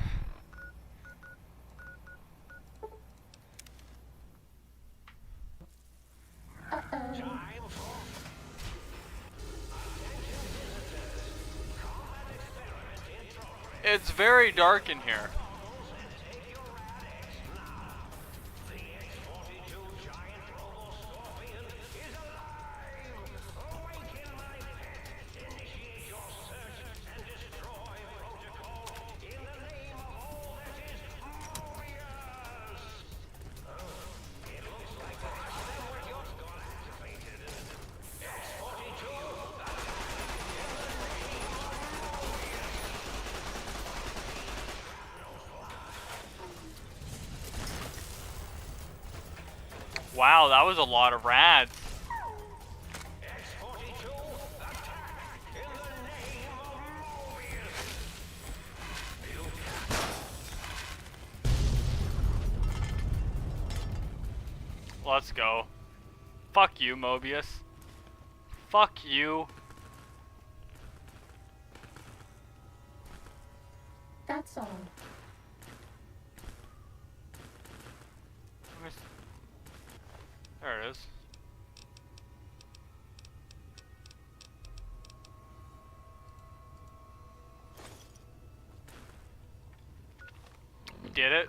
It's very dark in here. Wow, that was a lot of rads. Let's go. Fuck you, Mobius. Fuck you. That's all. There it is. Did it?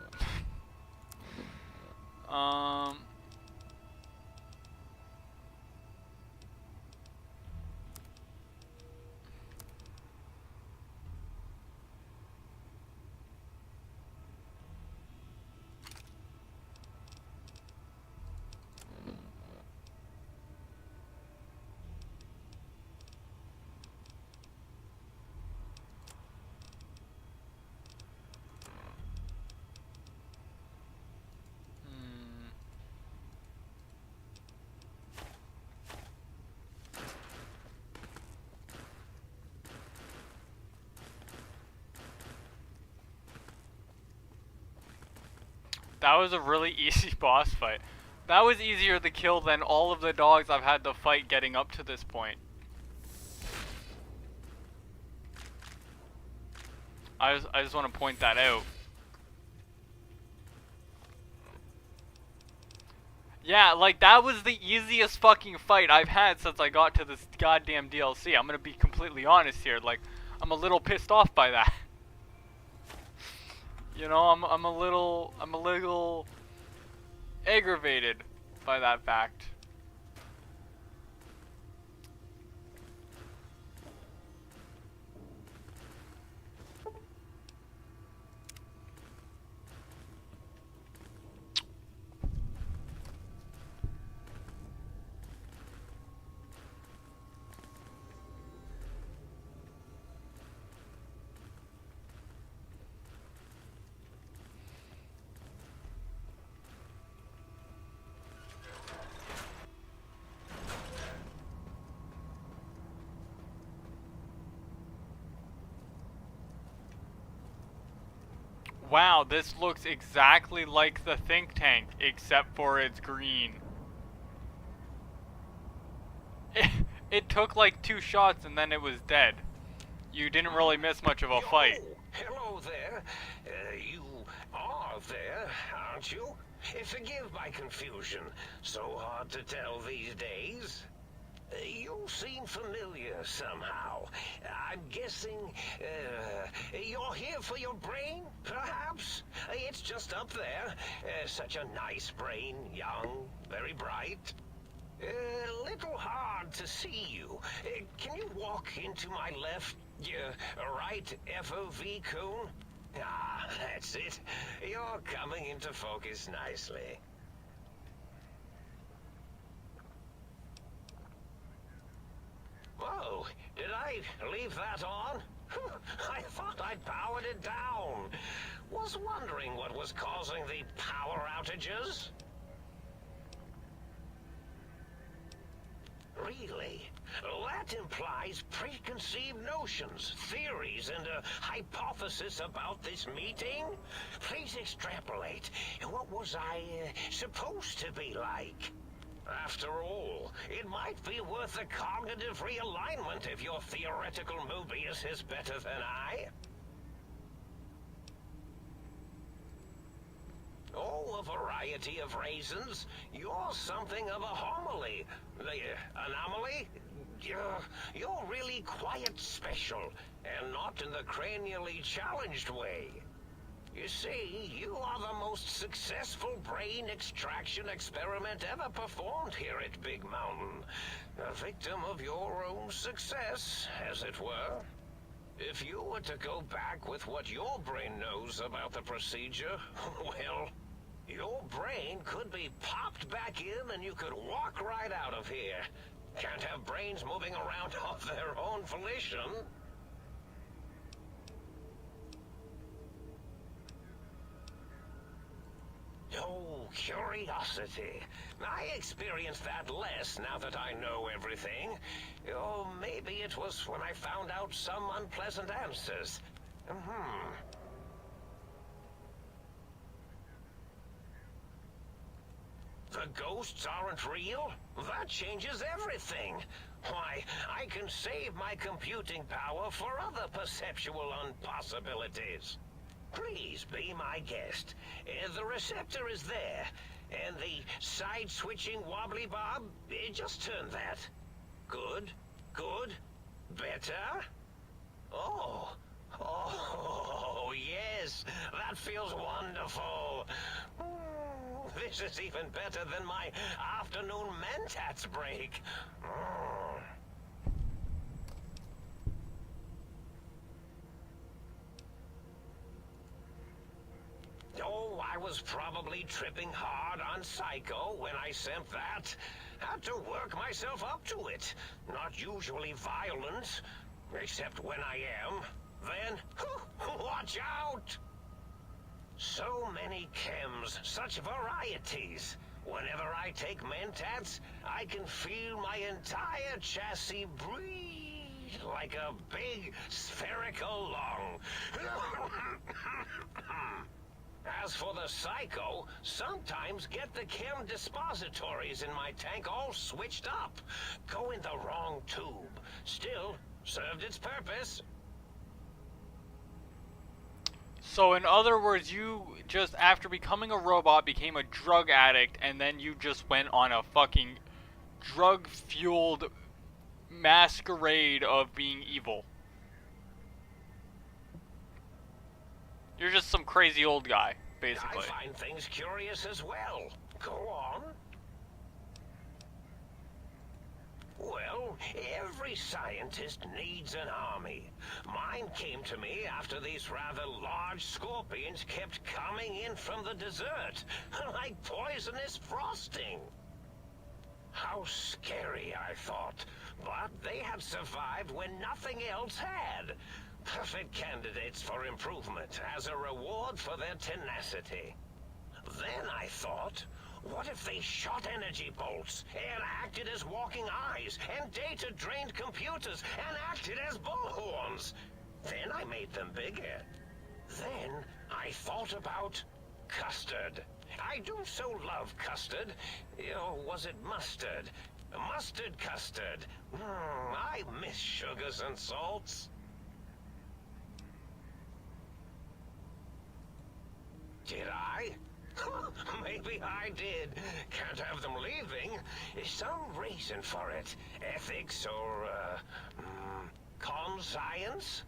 That was a really easy boss fight. That was easier to kill than all of the dogs I've had to fight getting up to this point. I just want to point that out. Yeah, like that was the easiest fucking fight I've had since I got to this goddamn DLC. I'm gonna be completely honest here. Like, I'm a little pissed off by that. You know, I'm a little aggravated by that fact. Wow, this looks exactly like the think tank, except for it's green. It took like 2 shots and then it was dead. You didn't really miss much of a fight. Hello there. You are there, aren't you? Forgive my confusion. So hard to tell these days. You seem familiar somehow. I'm guessing, you're here for your brain, perhaps? It's just up there. Such a nice brain, young, very bright. Little hard to see you. Can you walk into my left, right FOV cone? Ah, that's it. You're coming into focus nicely. Whoa, did I leave that on? I thought I'd powered it down. Was wondering what was causing the power outages. Really? That implies preconceived notions, theories, and a hypothesis about this meeting. Please extrapolate. What was I supposed to be like? After all, it might be worth a cognitive realignment if your theoretical Mobius is better than I. Oh, a variety of raisins. You're something of a homily. The anomaly? You're really quite special, and not in the cranially challenged way. You see, you are the most successful brain extraction experiment ever performed here at Big Mountain. A victim of your own success, as it were. If you were to go back with what your brain knows about the procedure, well, your brain could be popped back in and you could walk right out of here. Can't have brains moving around of their own volition. Oh, curiosity. I experience that less now that I know everything. Oh, maybe it was when I found out some unpleasant answers. The ghosts aren't real? That changes everything. Why, I can save my computing power for other perceptual impossibilities. Please be my guest. The receptor is there, and the side-switching wobbly bob, just turn that. Good, good, better. Oh, yes, that feels wonderful. This is even better than my afternoon mentats break. Oh, I was probably tripping hard on Psycho when I sent that. Had to work myself up to it. Not usually violent, except when I am. Then, watch out! So many chems, such varieties. Whenever I take mentats, I can feel my entire chassis breathe like a big spherical lung. As for the Psycho, sometimes get the chem dispositories in my tank all switched up. Go in the wrong tube. Still, served its purpose. So in other words, you just, after becoming a robot, became a drug addict, and then you just went on a fucking drug-fueled masquerade of being evil. You're just some crazy old guy, basically. I find things curious as well. Go on. Well, every scientist needs an army. Mine came to me after these rather large scorpions kept coming in from the desert, like poisonous frosting. How scary, I thought. But they had survived when nothing else had. Perfect candidates for improvement as a reward for their tenacity. Then I thought, what if they shot energy bolts and acted as walking eyes and data-drained computers and acted as bullhorns? Then I made them bigger. Then I thought about custard. I do so love custard. Or was it mustard? Mustard custard. I miss sugars and salts. Did I? Maybe I did. Can't have them leaving. Some reason for it. Ethics or, conscience?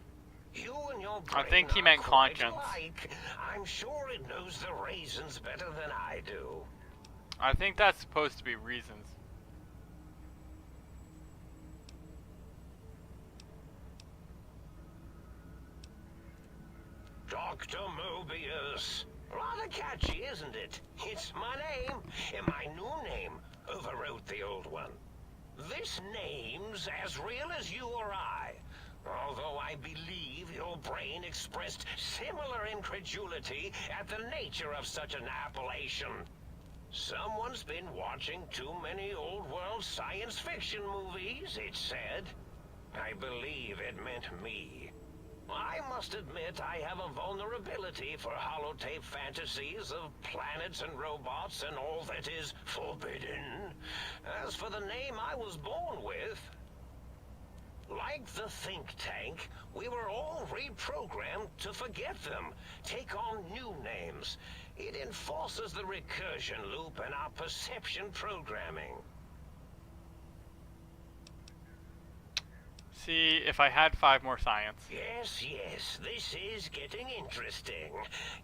You and your brain I think he are meant quite conscience. alike. I'm sure it knows the raisins better than I do. I think that's supposed to be reasons. Dr. Mobius. Rather catchy, isn't it? It's my name, and my new name overwrote the old one. This name's as real as you or I, although I believe your brain expressed similar incredulity at the nature of such an appellation. Someone's been watching too many old-world science fiction movies, it said. I believe it meant me. I must admit I have a vulnerability for holotape fantasies of planets and robots and all that is forbidden. As for the name I was born with, like the think tank, we were all reprogrammed to forget them, take on new names. It enforces the recursion loop in our perception programming. See, if I had 5 more science. Yes, yes, this is getting interesting.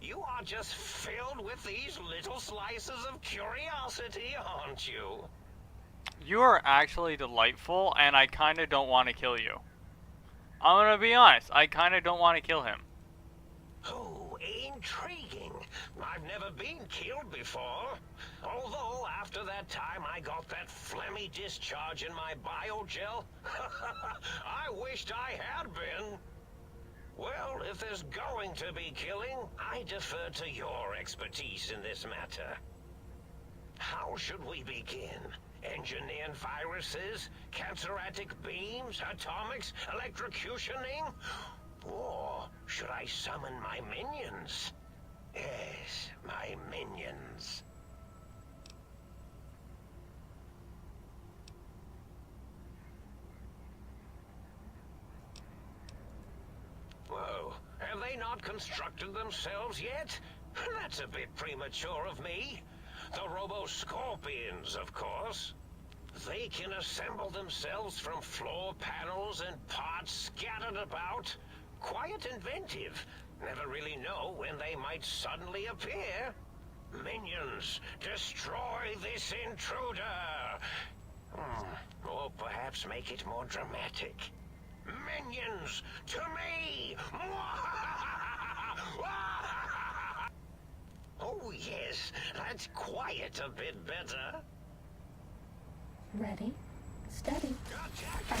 You are just filled with these little slices of curiosity, aren't you? You are actually delightful, and I kinda don't want to kill you. I'm gonna be honest, I kinda don't want to kill him. Oh, intriguing. I've never been killed before. Although, after that time I got that phlegmy discharge in my biogel, I wished I had been. Well, if there's going to be killing, I defer to your expertise in this matter. How should we begin? Engineering viruses, cancerratic beams, atomics, electrocutioning? Or should I summon my minions? Yes, my minions. Whoa, have they not constructed themselves yet? That's a bit premature of me. The Robo-Scorpions, of course. They can assemble themselves from floor panels and parts scattered about. Quite inventive. Never really know when they might suddenly appear. Minions, destroy this intruder! Or perhaps make it more dramatic. Minions, to me! Oh yes, that's quite a bit better. Ready, steady, fire.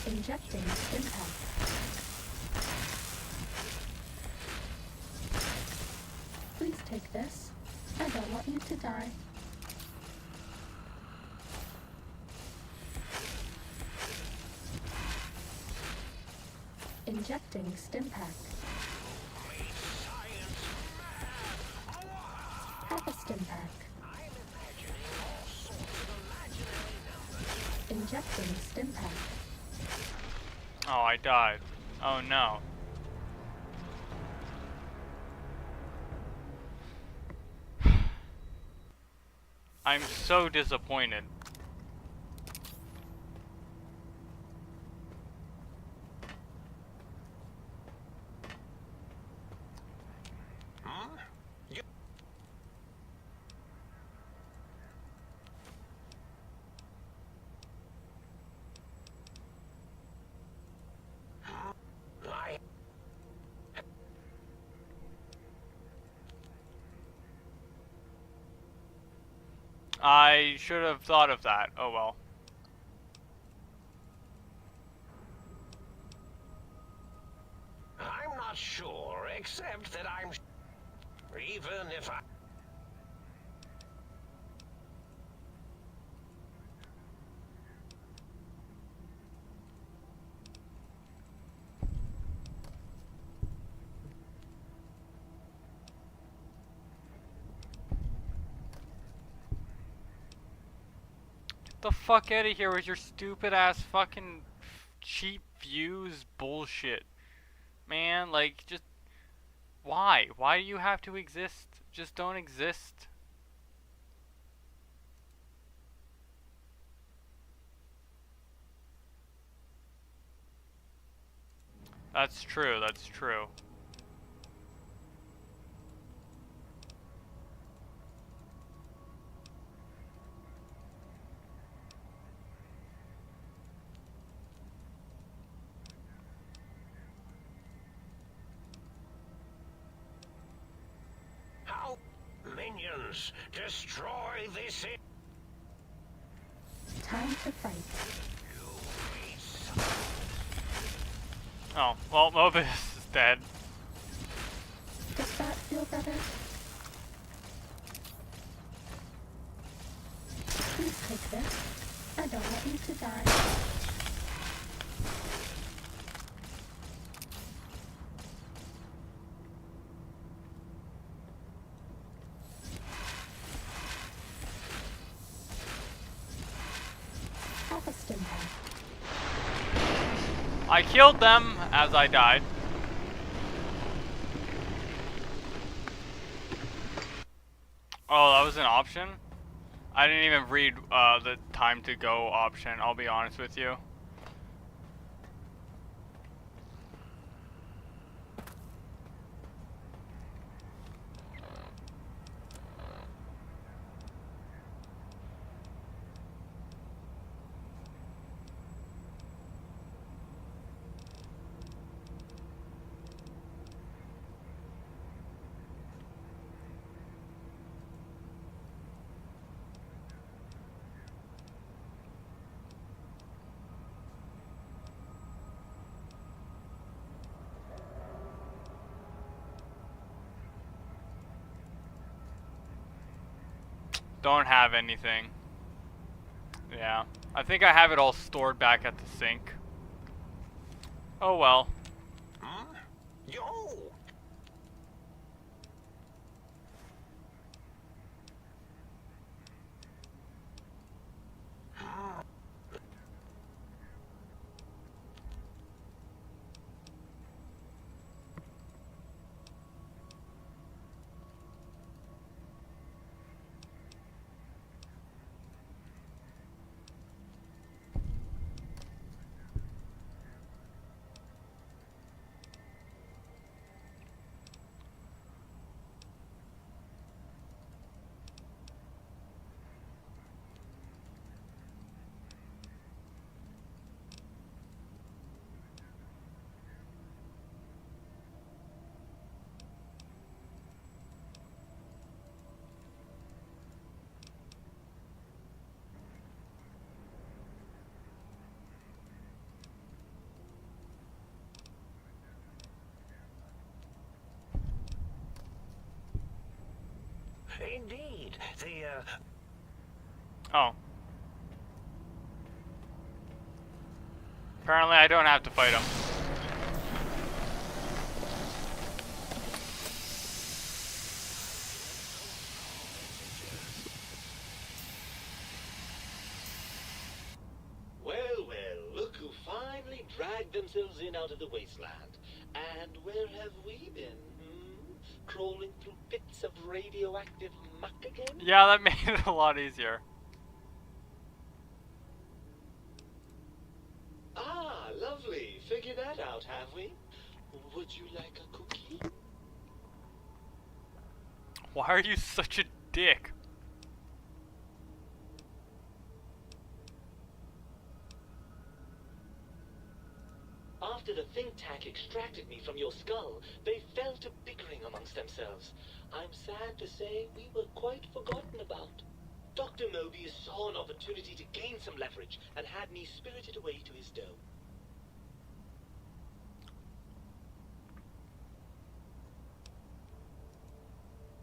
Injecting impact. Please take this. I don't want you to die. Injecting Stimpack. Have a Stimpack. Injecting Stimpack. Oh, I died. Oh no. I'm so disappointed. I should have thought of that. Oh well. I'm not sure, except that I'm... Even if I... Get the fuck out of here with your stupid ass fucking cheap views bullshit. Man, like, just... Why? Why do you have to exist? Just don't exist. That's true, that's true. How? Minions, destroy this... Time to fight. Oh, well, Mobius is dead. feel better? Please take this. I don't want you to die. Have a stim pack. I killed them as I died. Oh, that was an option? I didn't even read the time to go option, I'll be honest with you. Don't have anything. Yeah. I think I have it all stored back at the sink. Oh well. Huh? Yo! Indeed, Oh. Apparently I don't have to fight him. Well, well, look who finally dragged themselves in out of the wasteland. And where have we been? Crawling through bits of radioactive muck again? Yeah, that made it a lot easier. Ah, lovely. Figured that out, have we? Would you like a cookie? Why are you such a dick? After the think tank extracted me from your skull, they fell to bickering amongst themselves. I'm sad to say we were quite forgotten about. Dr. Mobius saw an opportunity to gain some leverage and had me spirited away to his dome.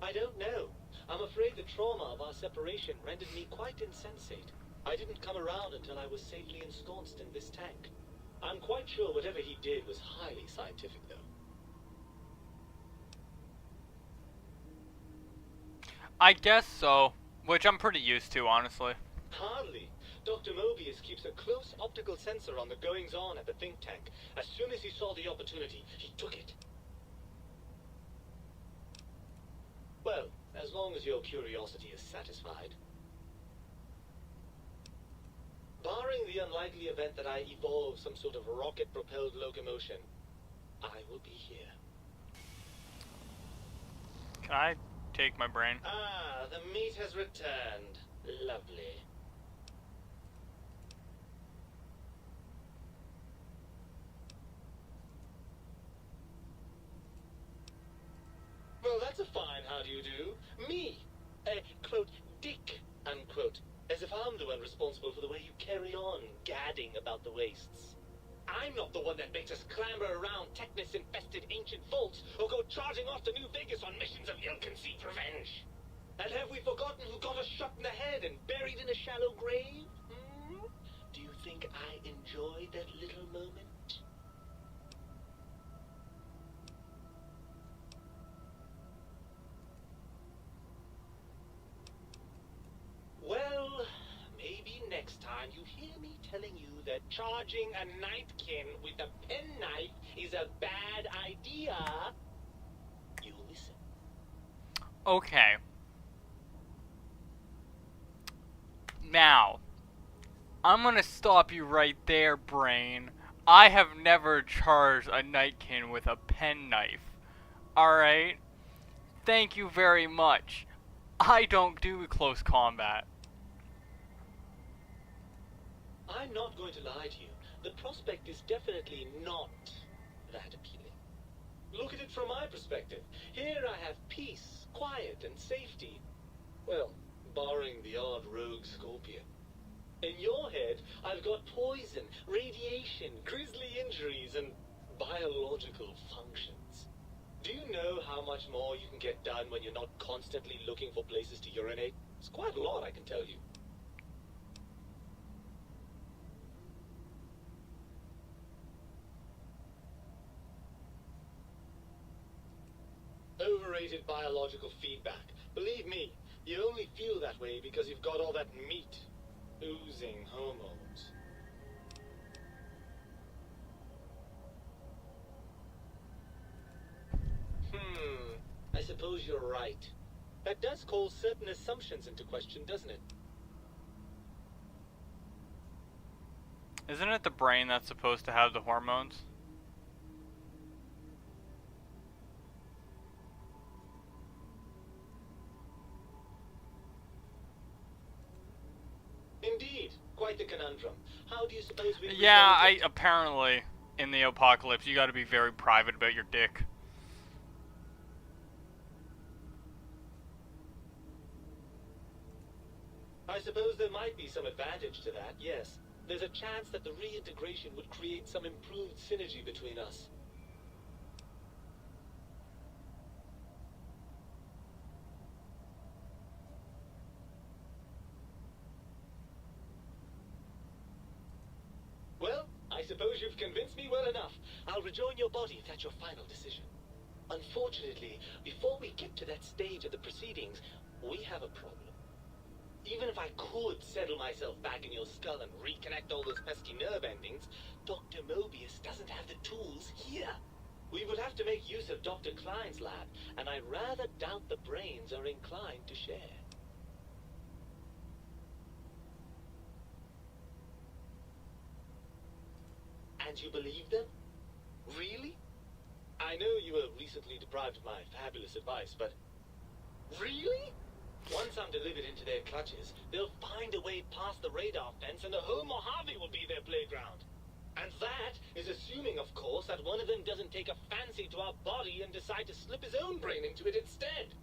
I don't know. I'm afraid the trauma of our separation rendered me quite insensate. I didn't come around until I was safely ensconced in this tank. I'm quite sure whatever he did was highly scientific, though. I guess so, which I'm pretty used to, honestly. Hardly. Dr. Mobius keeps a close optical sensor on the goings-on at the think tank. As soon as he saw the opportunity, he took it. Well, as long as your curiosity is satisfied. Barring the unlikely event that I evolve some sort of rocket-propelled locomotion, I will be here. Can I take my brain? Ah, the meat has returned. Lovely. Well, that's a fine how do you do. Me, a, quote, dick, unquote. As if I'm the one responsible for the way you carry on gadding about the wastes. I'm not the one that makes us clamber around Technus-infested ancient vaults or go charging off to New Vegas on missions of ill-conceived revenge. And have we forgotten who got us shot in the head and buried in a shallow grave? Hmm? Do you think I enjoyed that little moment? Well, maybe next time you hear me telling you that charging a nightkin with a penknife is a bad idea, you'll listen. Okay. Now, I'm gonna stop you right there, brain. I have never charged a nightkin with a penknife. Alright? Thank you very much. I don't do close combat. I'm not going to lie to you. The prospect is definitely not that appealing. Look at it from my perspective. Here I have peace, quiet, and safety. Well, barring the odd rogue scorpion. In your head, I've got poison, radiation, grisly injuries, and biological functions. Do you know how much more you can get done when you're not constantly looking for places to urinate? It's quite a lot, I can tell you. Overrated biological feedback. Believe me, you only feel that way because you've got all that meat. Oozing hormones. I suppose you're right. That does call certain assumptions into question, doesn't it? Isn't it the brain that's supposed to have the hormones? Indeed. Quite the conundrum. How do you suppose we... Yeah, apparently, in the apocalypse, you gotta be very private about your dick. I suppose there might be some advantage to that, yes. There's a chance that the reintegration would create some improved synergy between us. Well, I suppose you've convinced me well enough. I'll rejoin your body if that's your final decision. Unfortunately, before we get to that stage of the proceedings, we have a problem. Even if I could settle myself back in your skull and reconnect all those pesky nerve endings, Dr. Mobius doesn't have the tools here. We would have to make use of Dr. Klein's lab, and I rather doubt the brains are inclined to share. And you believe them? Really? I know you were recently deprived of my fabulous advice, but... Really? Once I'm delivered into their clutches, they'll find a way past the radar fence and the whole Mojave will be their playground. And that is assuming, of course, that one of them doesn't take a fancy to our body and decide to slip his own brain into it instead.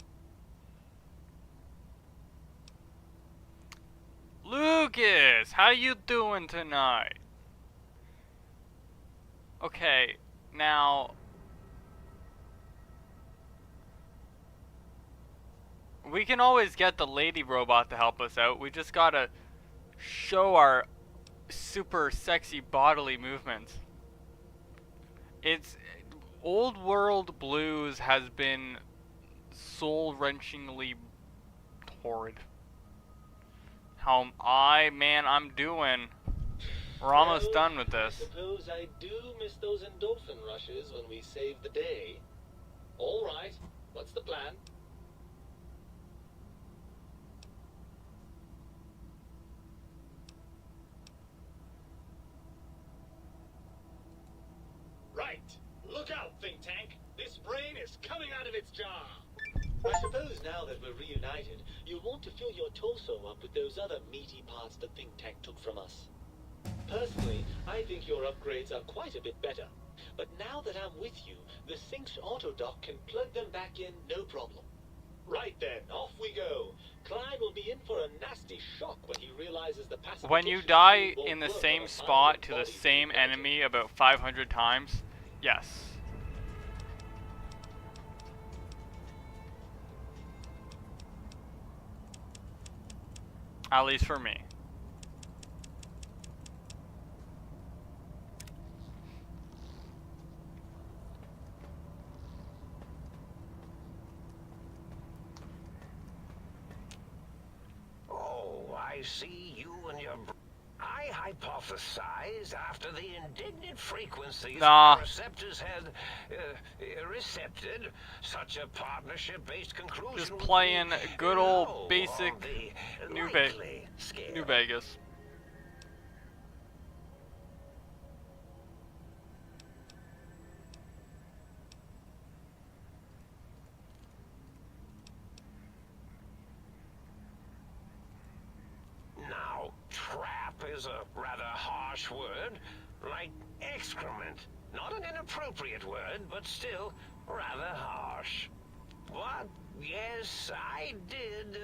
Lucas, how you doing tonight? Okay, now... we can always get the lady robot to help us out. We just gotta show our super sexy bodily movements. It's... Old World Blues has been soul-wrenchingly horrid. How I'm doing. We're almost done with this. I suppose I do miss those endorphin rushes when we save the day. All right, what's the plan? Right. Look out, think tank. This brain is coming out of its jar. I suppose now that we're reunited, you'll want to fill your torso up with those other meaty parts the think tank took from us. Personally, I think your upgrades are quite a bit better. But now that I'm with you, the Sync's autodock can plug them back in no problem. Right then, off we go. Klein will be in for a nasty shock when he realizes minimizes the pacification When you of die the in the worker same by spot to the embodying same magic. enemy about 500 times, yes. At least for me. Oh, I see you and your... I hypothesize after the indignant frequencies Nah. our receptors had recepted, such a partnership-based conclusion Just would playing be good low old basic on the New likely scale. New Vegas. Now, trap is a rather harsh word, like excrement. Not an inappropriate word, but still rather harsh. But, yes, I did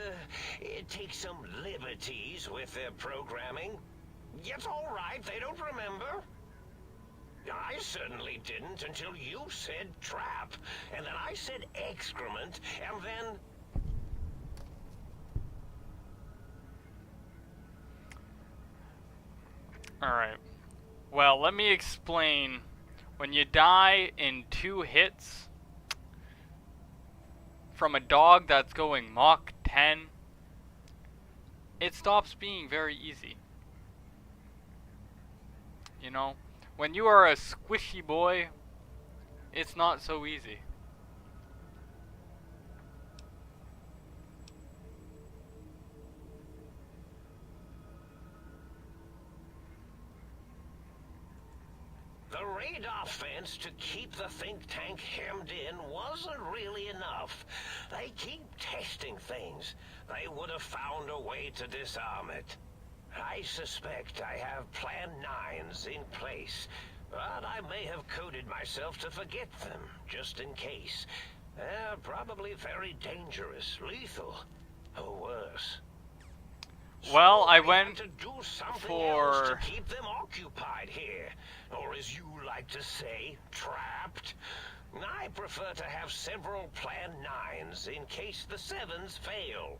take some liberties with their programming. It's all right, they don't remember. I certainly didn't until you said trap, and then I said excrement, and then... Alright. Well, let me explain. When you die in 2 hits from a dog that's going Mach 10, it stops being very easy. You know? When you are a squishy boy, it's not so easy. The radar fence to keep the think tank hemmed in wasn't really enough. They keep testing things. They would have found a way to disarm it. I suspect I have Plan 9s in place, but I may have coded myself to forget them, just in case. They're probably very dangerous, lethal, or worse. Well, So I we went had to do something for... else to keep them occupied here. Or as you like to say, trapped. I prefer to have several Plan 9s in case the 7s fail.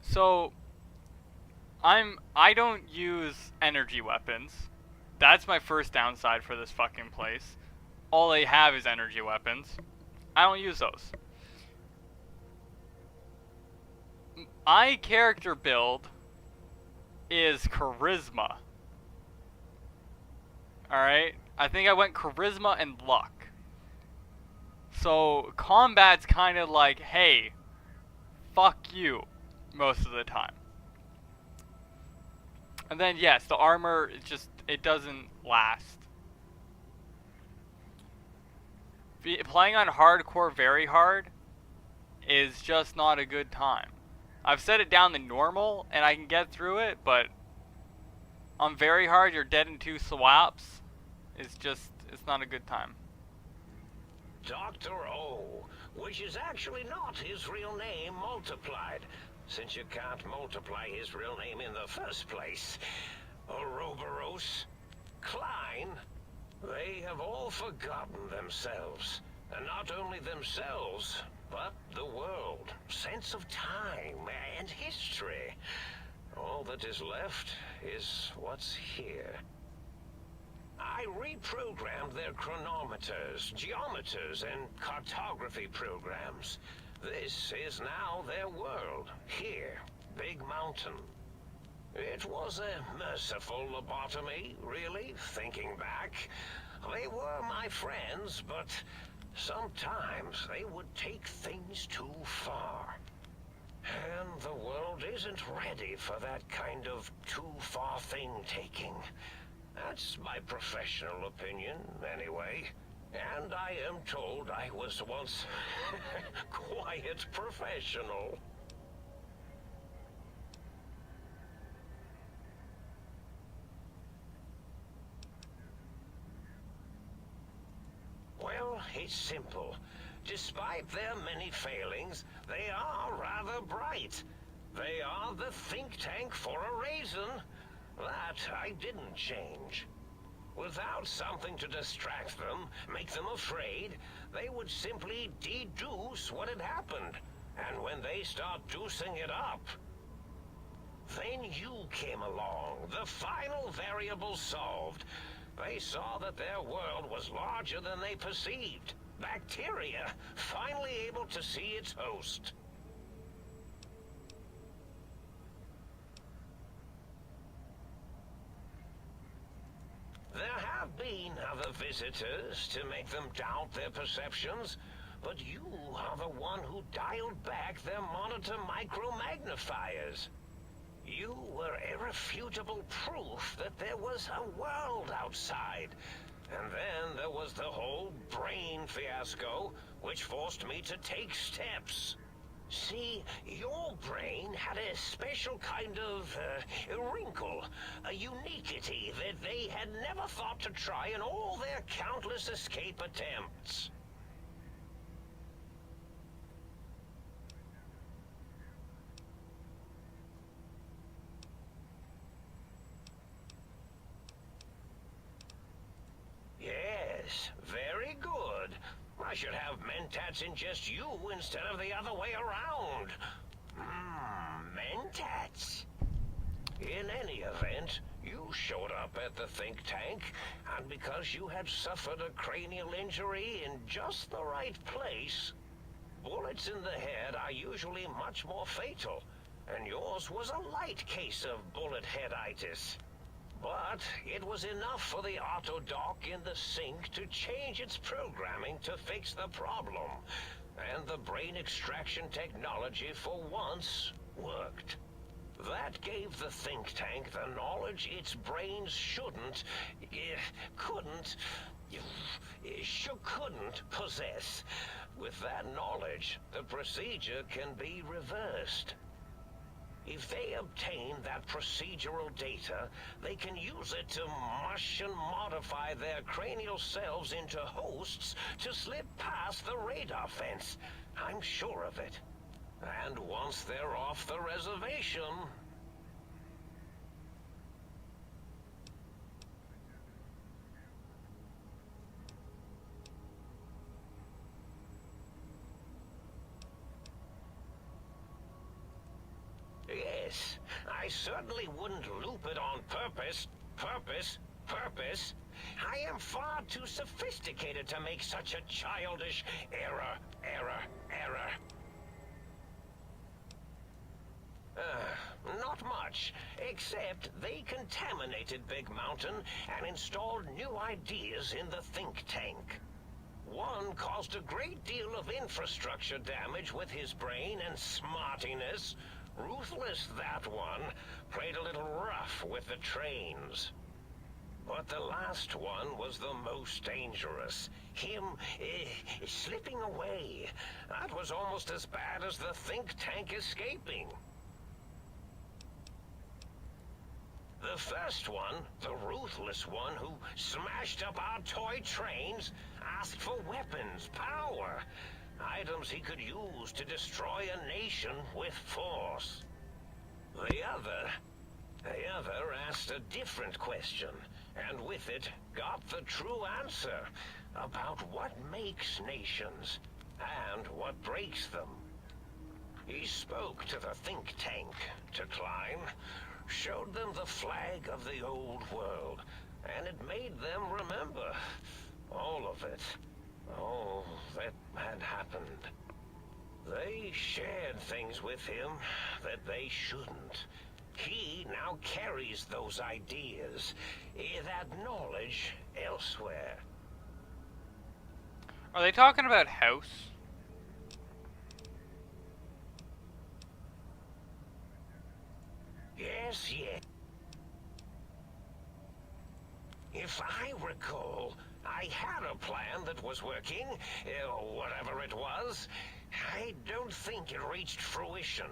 So, I don't use energy weapons. That's my first downside for this fucking place. All they have is energy weapons. I don't use those. My character build is charisma. Alright? I think I went charisma and luck. So, combat's kind of like, hey, fuck you, most of the time. And then, yes, the armor, it doesn't last. Playing on hardcore very hard is just not a good time. I've set it down to normal, and I can get through it, but on very hard, you're dead in 2 swaps. It's not a good time. Dr. O, which is actually not his real name multiplied, since you can't multiply his real name in the first place. Ouroboros, Klein, they have all forgotten themselves. And not only themselves, but the world, sense of time, and history. All that is left is what's here. I reprogrammed their chronometers, geometers, and cartography programs. This is now their world, here, Big Mountain. It was a merciful lobotomy, really, thinking back. They were my friends, but sometimes they would take things too far. And the world isn't ready for that kind of too-far thing-taking. That's my professional opinion, anyway. And I am told I was once quite professional. Well, it's simple. despite their many failings, they are rather bright. They are the think tank for a reason. That I didn't change. Without something to distract them, make them afraid, they would simply deduce what had happened. And when they start deucing it up, then you came along, the final variable solved. They saw that their world was larger than they perceived. Bacteria, finally able to see its host. There have been other visitors to make them doubt their perceptions, but you are the one who dialed back their monitor micromagnifiers. You were irrefutable proof that there was a world outside. And then there was the whole brain fiasco, which forced me to take steps. See, your brain had a special kind of wrinkle, a uniquity that they had never thought to try in all their countless escape attempts. Yes, very good. I should have mentats ingest you instead of the other way around. Mentats. In any event, you showed up at the think tank, and because you had suffered a cranial injury in just the right place, bullets in the head are usually much more fatal, and yours was a light case of bullet headitis. But it was enough for the autodoc in the sink to change its programming to fix the problem. And the brain extraction technology for once worked. That gave the think tank the knowledge its brains couldn't possess. With that knowledge, the procedure can be reversed. If they obtain that procedural data, they can use it to mush and modify their cranial cells into hosts to slip past the radar fence. I'm sure of it. And once they're off the reservation... Yes, I certainly wouldn't loop it on purpose. I am far too sophisticated to make such a childish error. Not much, except they contaminated Big Mountain and installed new ideas in the think tank. One caused a great deal of infrastructure damage with his brain and smartiness. Ruthless, that one. Played a little rough with the trains. But the last one was the most dangerous. Him, slipping away. That was almost as bad as the think tank escaping. The first one, the ruthless one who smashed up our toy trains, asked for weapons, power. Items he could use to destroy a nation with force. The other asked a different question, and with it got the true answer about what makes nations and what breaks them. He spoke to the think tank, to Klein, showed them the flag of the old world, and it made them remember all of it. All that had happened. They shared things with him that they shouldn't. He now carries those ideas, that knowledge, elsewhere. Are they talking about House? Yes. If I recall, I had a plan that was working, whatever it was. I don't think it reached fruition.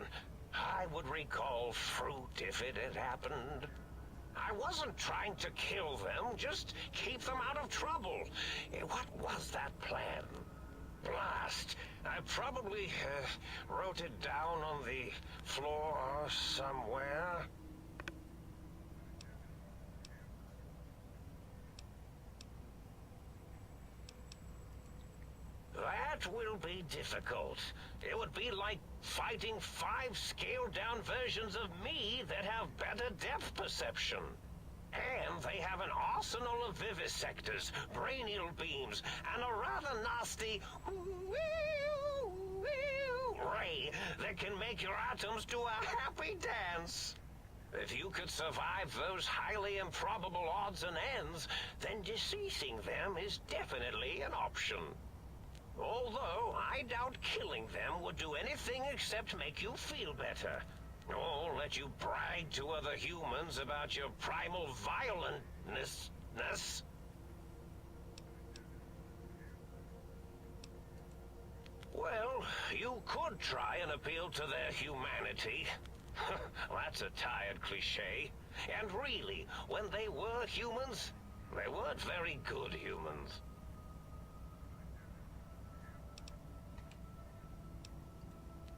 I would recall fruit if it had happened. I wasn't trying to kill them, just keep them out of trouble. What was that plan? Blast! I probably wrote it down on the floor somewhere. That will be difficult. It would be like fighting 5 scaled-down versions of me that have better depth perception. And they have an arsenal of vivisectors, brainial beams, and a rather nasty ray that can make your atoms do a happy dance. If you could survive those highly improbable odds and ends, then deceasing them is definitely an option. Although, I doubt killing them would do anything except make you feel better. Or let you brag to other humans about your primal violentness. Well, you could try and appeal to their humanity. That's a tired cliche. And really, when they were humans, they weren't very good humans.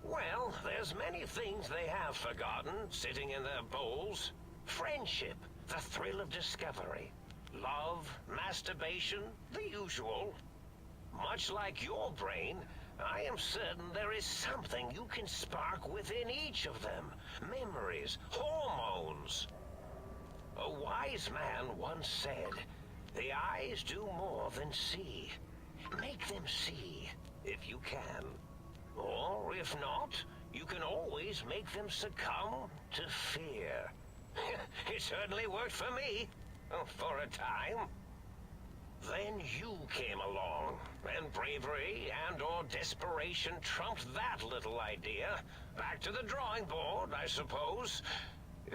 Well, there's many things they have forgotten, sitting in their bowls. Friendship, the thrill of discovery, love, masturbation, the usual. Much like your brain, I am certain there is something you can spark within each of them. Memories, hormones. A wise man once said, "The eyes do more than see. Make them see, if you can. Or, if not, you can always make them succumb to fear." It certainly worked for me, for a time. Then you came along, and bravery and/or desperation trumped that little idea. Back to the drawing board, I suppose.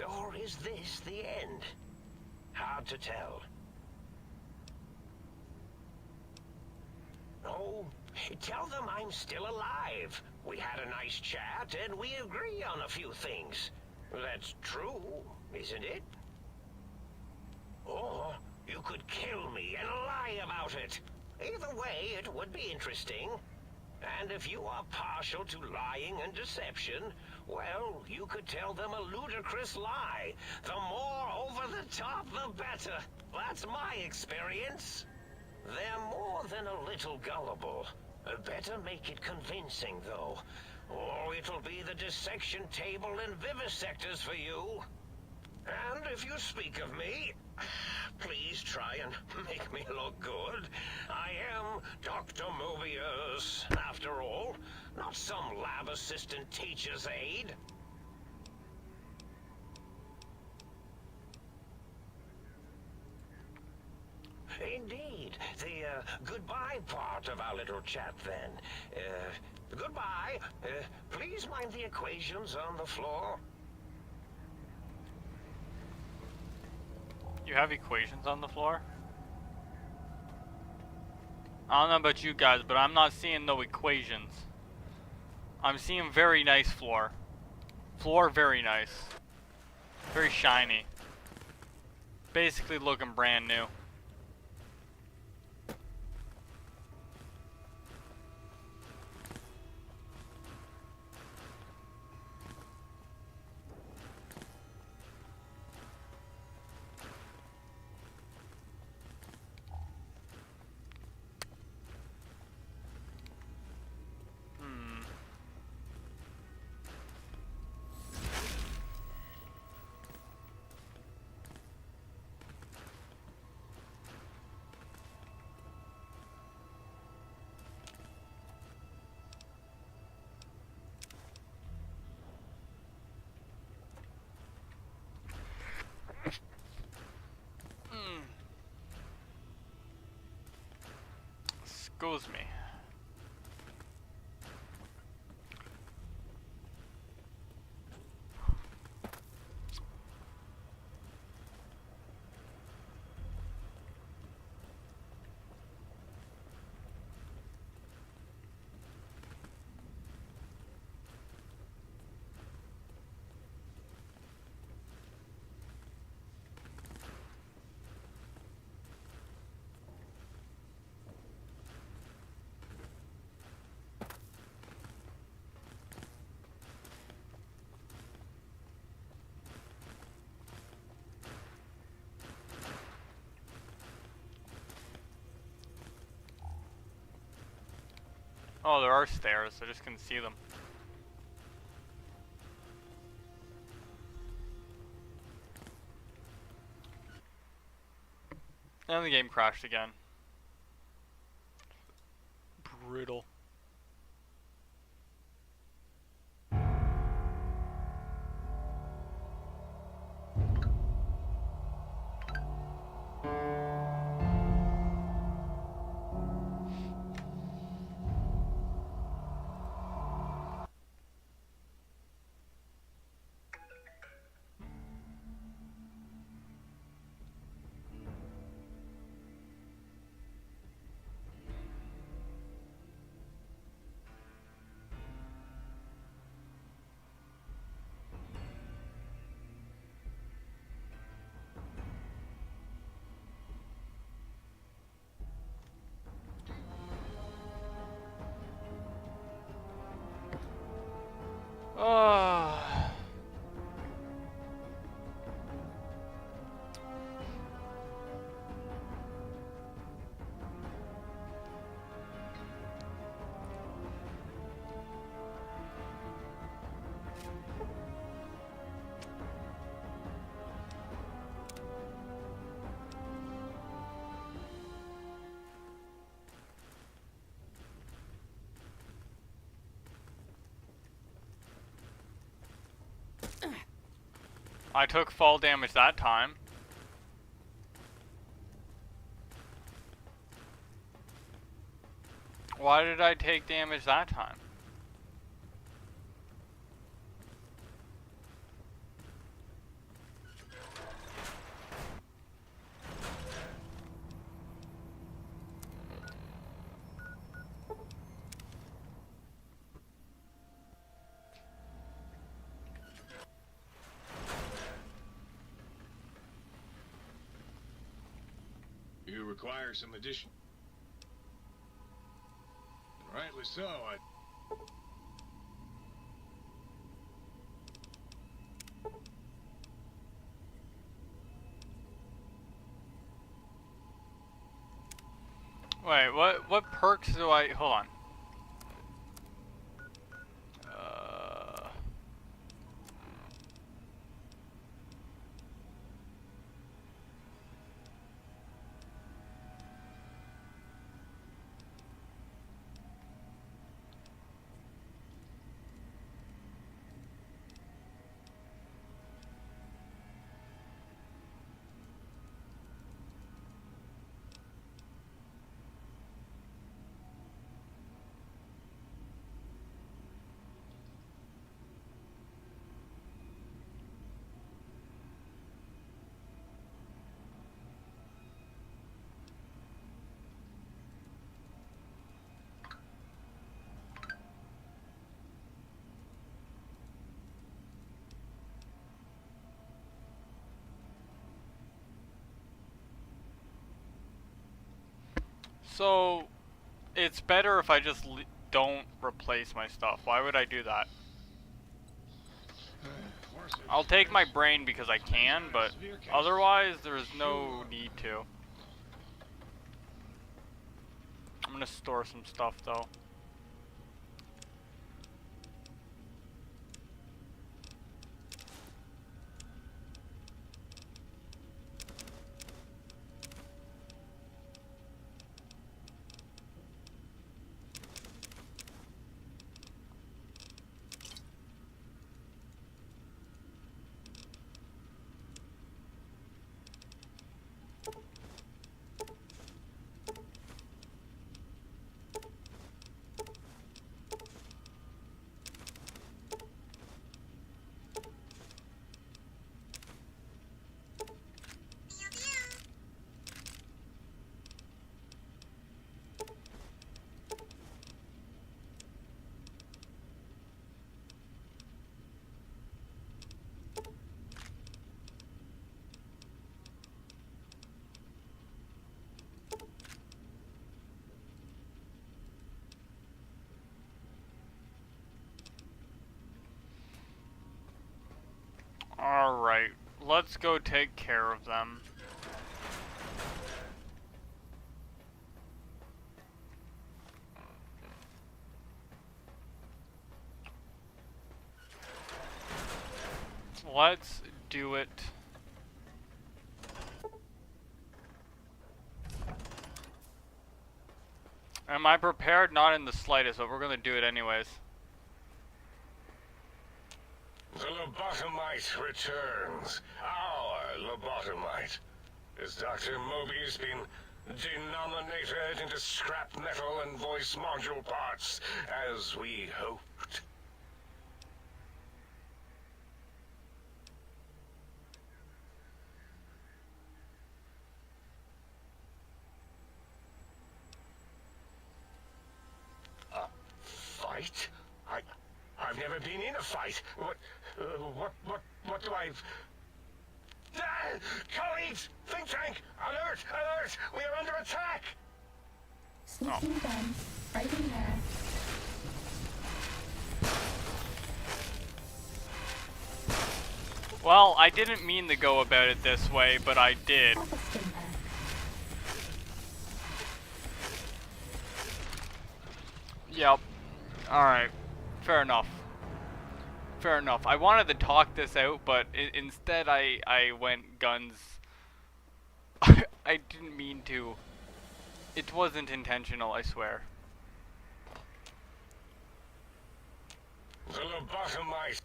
Or is this the end? Hard to tell. Oh, tell them I'm still alive. We had a nice chat, and we agree on a few things. That's true, isn't it? Or you could kill me and lie about it. Either way, it would be interesting. And if you are partial to lying and deception, well, you could tell them a ludicrous lie. The more over the top, the better. That's my experience. They're more than a little gullible. Better make it convincing, though. Or it'll be the dissection table and vivisectors for you. And if you speak of me, please try and make me look good. I am Dr. Mobius, after all, not some lab assistant teacher's aide. Indeed. The goodbye part of our little chat, then. Goodbye. Please mind the equations on the floor. You have equations on the floor? I don't know about you guys, but I'm not seeing no equations. I'm seeing very nice floor. Floor very nice. Very shiny. Basically looking brand new. Excuse me. Oh, there are stairs. I just couldn't see them. And the game crashed again. Brutal. Oh. I took fall damage that time. Why did I take damage that time? You require some addition. Rightly so, Wait, what perks do I... Hold on. So, it's better if I just don't replace my stuff. Why would I do that? I'll take my brain because I can, but otherwise there's no need to. I'm gonna store some stuff though. Alright, let's go take care of them. let's do it. Am I prepared? Not in the slightest, but we're gonna do it anyways. The lobotomite returns. Our lobotomite. Has Dr. Mobius been denominated into scrap metal and voice module parts, as we hoped? A fight? I've never been in a fight. What do I... Colleagues! Think tank! Alert! Alert! We are under attack! Sneaking done. Right in there. Well, I didn't mean to go about it this way, but I did. Have a stim pack. Yep. Alright. Fair enough. Fair enough. I wanted to talk this out, but instead I went guns. I didn't mean to. It wasn't intentional, I swear. The lobotomite.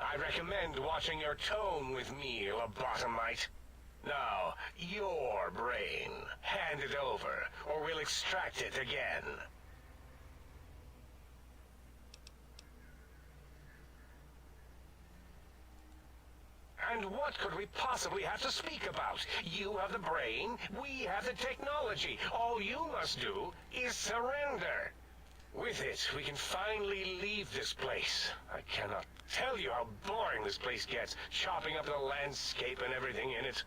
I recommend watching your tone with me, lobotomite. Now, your brain. Hand it over, or we'll extract it again. And what could we possibly have to speak about? You have the brain, we have the technology. All you must do is surrender. With it, we can finally leave this place. I cannot tell you how boring this place gets, chopping up the landscape and everything in it.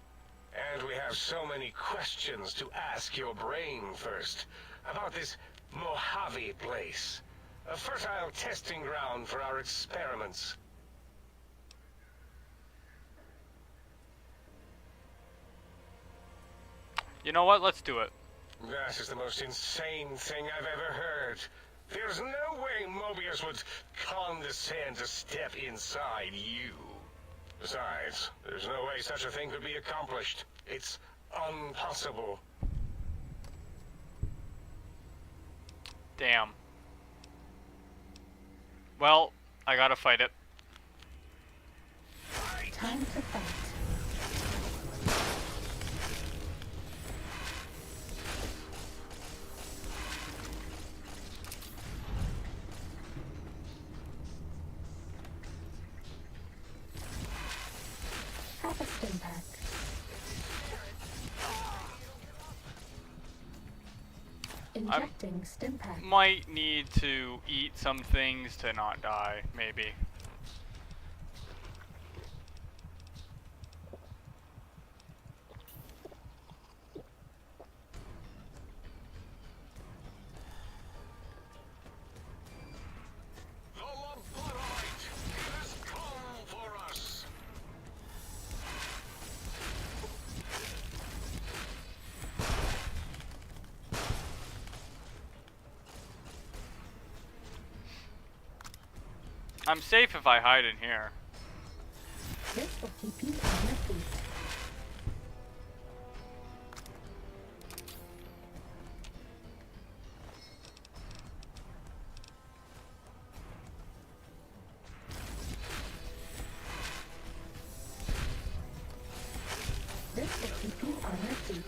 And we have so many questions to ask your brain first. About this Mojave place. A fertile testing ground for our experiments. You know what? Let's do it. That is the most insane thing I've ever heard. There's no way Mobius would condescend to step inside you. Besides, there's no way such a thing could be accomplished. It's impossible. Damn. Well, I gotta fight it. Time to fight. Have a stim pack. Injecting stim pack. Might need to eat some things to not die, maybe. The lobotomite has come for us. I'm safe if I hide in here. This will keep you on your feet. This will keep you on your feet.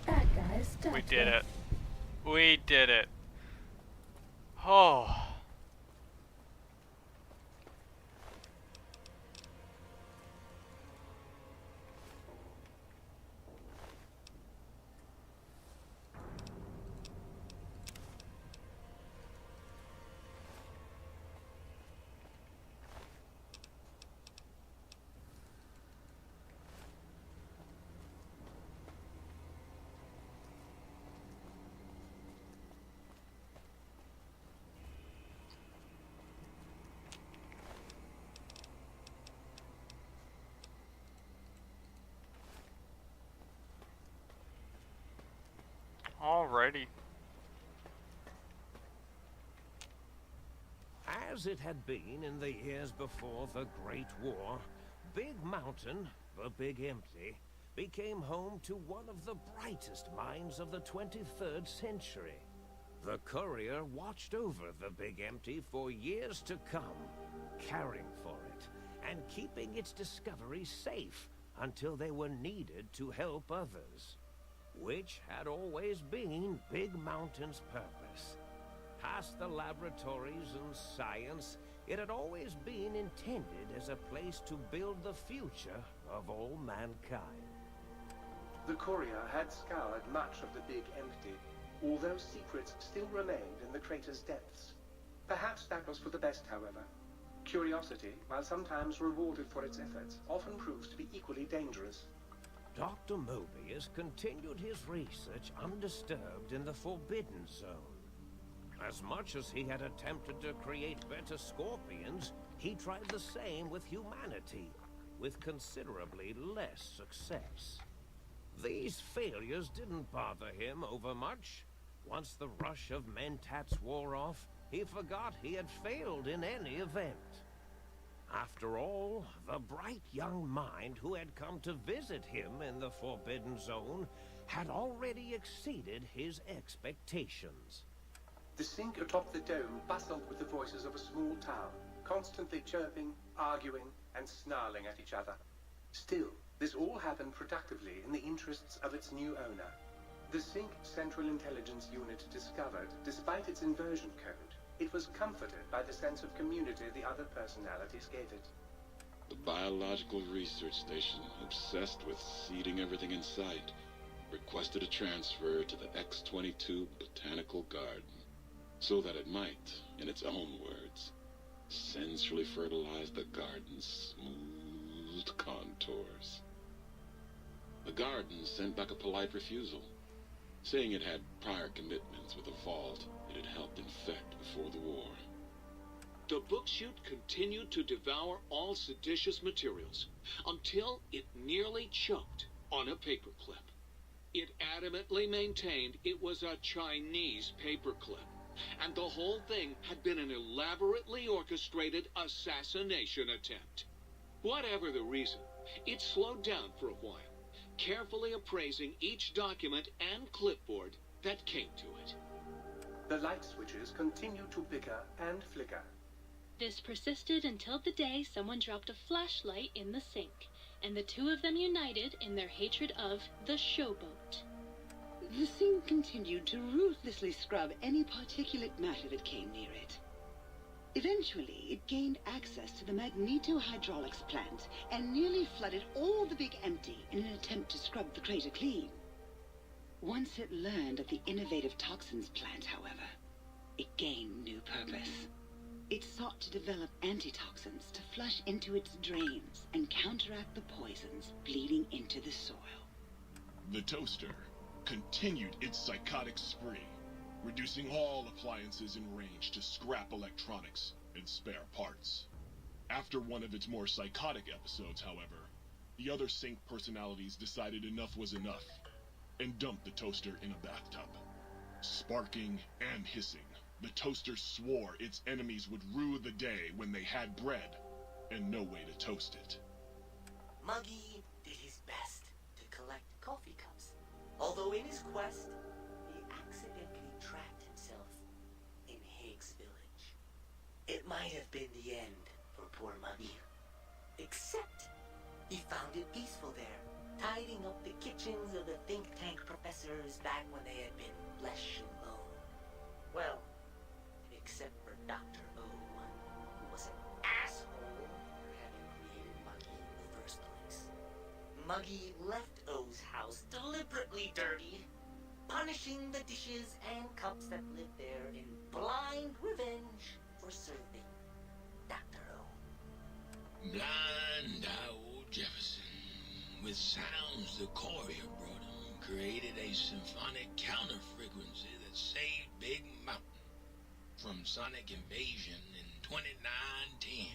Bad guys, We did it. We did it. Oh. Alrighty. As it had been in the years before the Great War, Big Mountain, the Big Empty, became home to one of the brightest minds of the 23rd century. The courier watched over the Big Empty for years to come, caring for it, and keeping its discoveries safe until they were needed to help others, which had always been Big Mountain's purpose. Past the laboratories and science, it had always been intended as a place to build the future of all mankind. The courier had scoured much of the Big Empty, although secrets still remained in the crater's depths. Perhaps that was for the best, however. Curiosity, while sometimes rewarded for its efforts, often proves to be equally dangerous. Dr. Mobius continued his research undisturbed in the Forbidden Zone. As much as he had attempted to create better scorpions, he tried the same with humanity, with considerably less success. These failures didn't bother him overmuch. Once the rush of mentats wore off, he forgot he had failed in any event. After all, the bright young mind who had come to visit him in the Forbidden Zone had already exceeded his expectations. The sink atop the dome bustled with the voices of a small town, constantly chirping, arguing, and snarling at each other. Still, this all happened productively in the interests of its new owner. The Sync Central Intelligence Unit discovered, despite its inversion code, it was comforted by the sense of community the other personalities gave it. The biological research station, obsessed with seeding everything in sight, requested a transfer to the X-22 Botanical Garden, so that it might, in its own words, sensually fertilize the garden's smooth contours. The garden sent back a polite refusal, saying it had prior commitments with a vault it had helped infect before the war. The book chute continued to devour all seditious materials until it nearly choked on a paperclip. It adamantly maintained it was a Chinese paperclip, and the whole thing had been an elaborately orchestrated assassination attempt. Whatever the reason, it slowed down for a while, carefully appraising each document and clipboard that came to it. The light switches continued to bicker and flicker. This persisted until the day someone dropped a flashlight in the sink, and the two of them united in their hatred of the showboat. The sink continued to ruthlessly scrub any particulate matter that came near it. Eventually, it gained access to the magnetohydraulics plant and nearly flooded all the Big Empty in an attempt to scrub the crater clean. Once it learned of the innovative toxins plant, however, it gained new purpose. It sought to develop antitoxins to flush into its drains and counteract the poisons bleeding into the soil. The toaster continued its psychotic spree, reducing all appliances in range to scrap electronics and spare parts. After one of its more psychotic episodes, however, the other Sync personalities decided enough was enough and dumped the toaster in a bathtub. Sparking and hissing, the toaster swore its enemies would rue the day when they had bread and no way to toast it. Muggy did his best to collect coffee cups, although in his quest, he accidentally trapped himself in Higgs Village. It might have been the end for poor Muggy, except he found it peaceful there, tidying up the kitchens of the think tank professors back when they had been flesh and bone. Well, except for Dr. O, who was an asshole for having created Muggy in the first place. Muggy left O's house deliberately dirty, punishing the dishes and cups that lived there in blind revenge for serving Dr. O. Blind old Jefferson, with sounds the courier brought him, created a symphonic counter-frequency that saved Big Mountain from sonic invasion in 2910.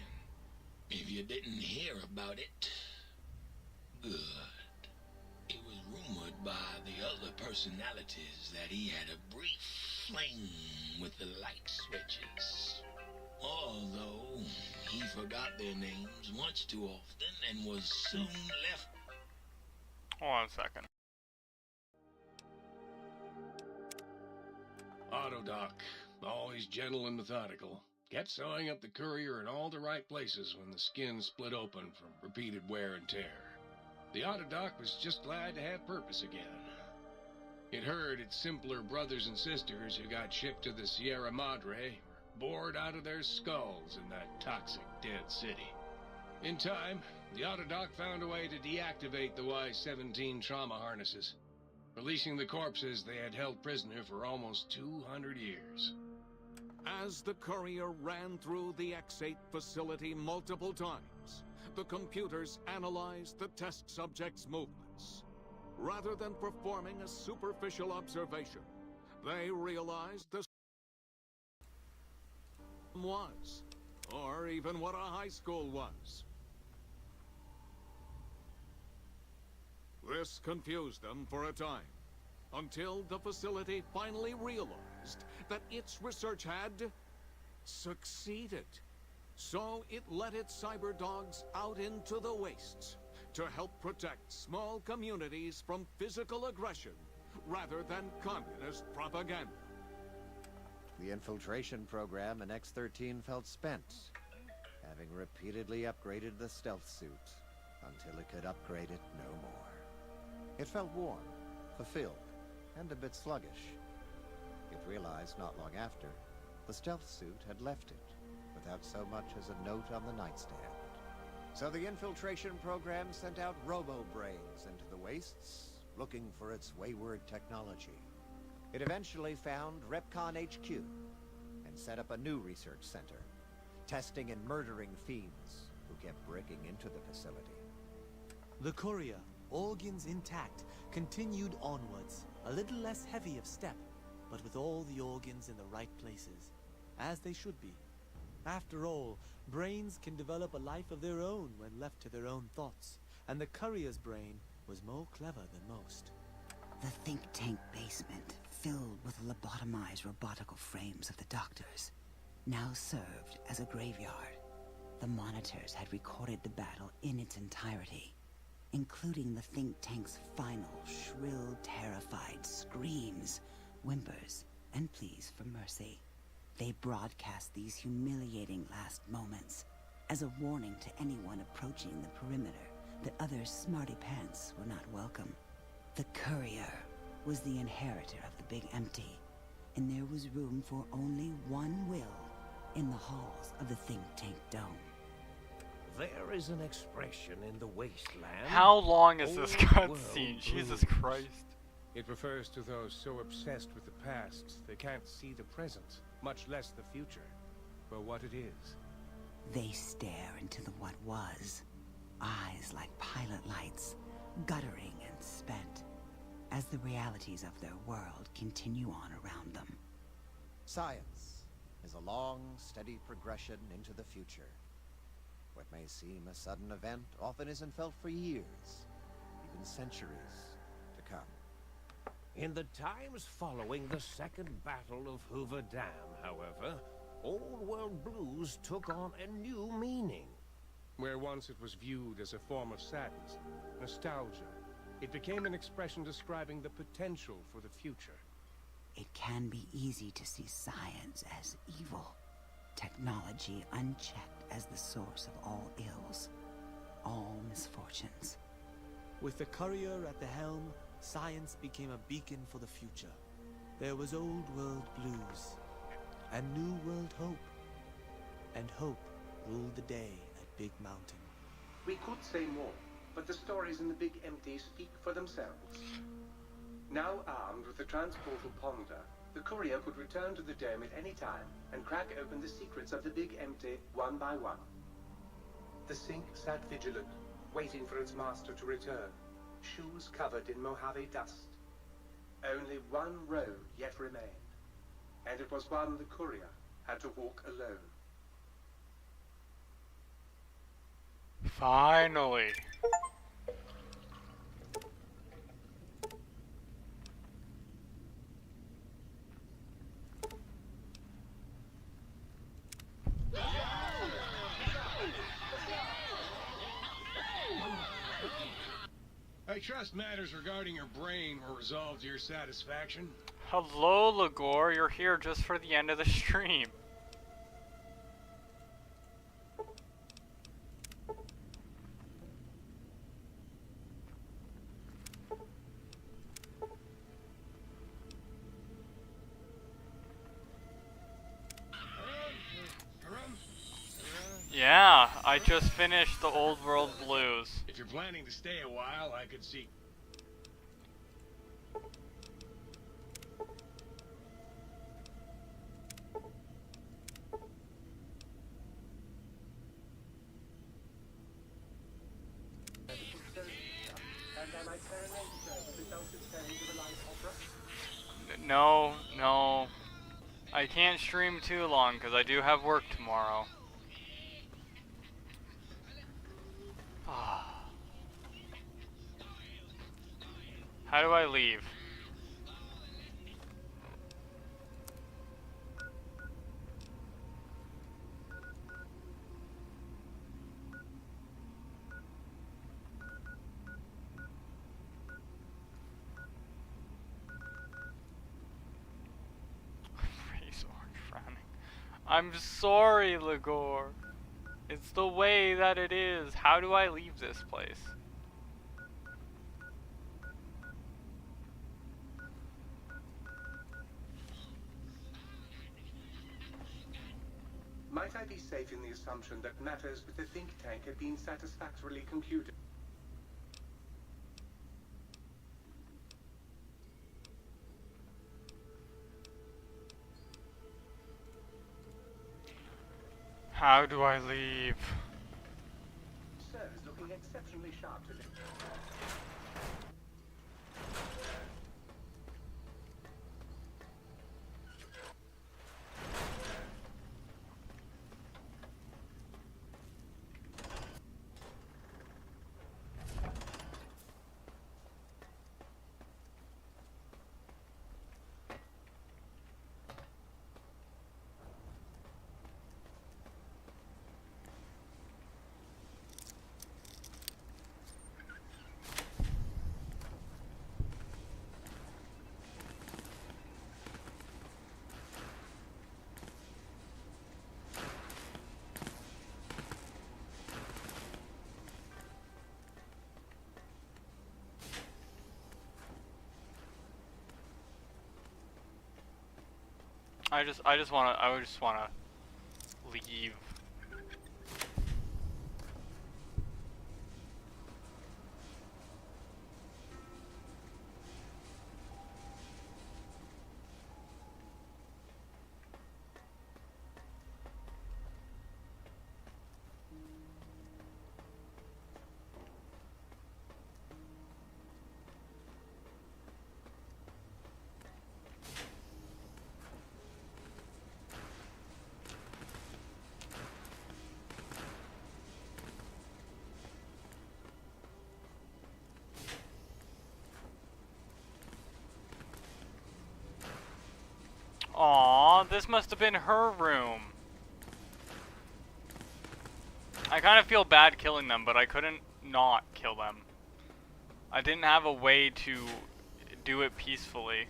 If you didn't hear about it, good. It was rumored by the other personalities that he had a brief fling with the light switches. Although he forgot their names much too often and was soon left. Hold on a second. Autodoc, always gentle and methodical, kept sewing up the courier in all the right places when the skin split open from repeated wear and tear. The Autodoc was just glad to have purpose again. It heard its simpler brothers and sisters who got shipped to the Sierra Madre were bored out of their skulls in that toxic dead city. In time, the Autodoc found a way to deactivate the Y-17 trauma harnesses, releasing the corpses they had held prisoner for almost 200 years. As the courier ran through the X8 facility multiple times, the computers analyzed the test subject's movements. Rather than performing a superficial observation, they realized the was, or even what a high school was. This confused them for a time, until the facility finally realized that its research had succeeded. So it let its cyber dogs out into the wastes to help protect small communities from physical aggression rather than communist propaganda. The infiltration program in X-13 felt spent, having repeatedly upgraded the stealth suit until it could upgrade it no more. It felt warm, fulfilled, and a bit sluggish. It realized not long after, the stealth suit had left it, without so much as a note on the nightstand. So the infiltration program sent out robo-brains into the wastes, looking for its wayward technology. It eventually found Repcon HQ, and set up a new research center, testing and murdering fiends who kept breaking into the facility. The courier, organs intact, continued onwards, a little less heavy of step, but with all the organs in the right places, as they should be. After all, brains can develop a life of their own when left to their own thoughts, and the courier's brain was more clever than most. The think tank basement, filled with lobotomized robotical frames of the doctors, now served as a graveyard. The monitors had recorded the battle in its entirety, including the think tank's final, shrill, terrified screams, whimpers, and pleas for mercy. They broadcast these humiliating last moments as a warning to anyone approaching the perimeter that other smarty pants were not welcome. The courier was the inheritor of the Big Empty, and there was room for only one will in the halls of the think tank dome. There is an expression in the wasteland. How long is this Old world cutscene? blues. Jesus Christ. It refers to those so obsessed with the past they can't see the present, much less the future, for what it is. They stare into the what was, eyes like pilot lights, guttering and spent, as the realities of their world continue on around them. Science is a long, steady progression into the future. What may seem a sudden event often isn't felt for years, even centuries to come. In the times following the Second Battle of Hoover Dam, however, Old World Blues took on a new meaning. Where once it was viewed as a form of sadness, nostalgia, it became an expression describing the potential for the future. It can be easy to see science as evil, technology unchecked as the source of all ills, all misfortunes. With the courier at the helm, science became a beacon for the future. There was old world blues, and new world hope. And hope ruled the day at Big Mountain. We could say more, but the stories in the Big Empty speak for themselves. Now armed with the transportal Ponder, the courier could return to the dome at any time and crack open the secrets of the Big Empty one by one. The sink sat vigilant, waiting for its master to return, shoes covered in Mojave dust. Only one road yet remained, and it was one the courier had to walk alone. Finally. I trust matters regarding your brain were resolved to your satisfaction. Hello, Ligor. You're here just for the end of the stream. Yeah, I just finished the Old World Blues. If you're planning to stay a while, I could see... No, no. I can't stream too long because I do have work tomorrow. How do I leave? Face orange frowning. I'm sorry, Ligor. It's the way that it is. How do I leave this place? Might I be safe in the assumption that matters with the think tank have been satisfactorily concluded? How do I leave? Sir is looking exceptionally sharp today. I just wanna leave. Aw, this must have been her room. I kind of feel bad killing them, but I couldn't not kill them. I didn't have a way to do it peacefully.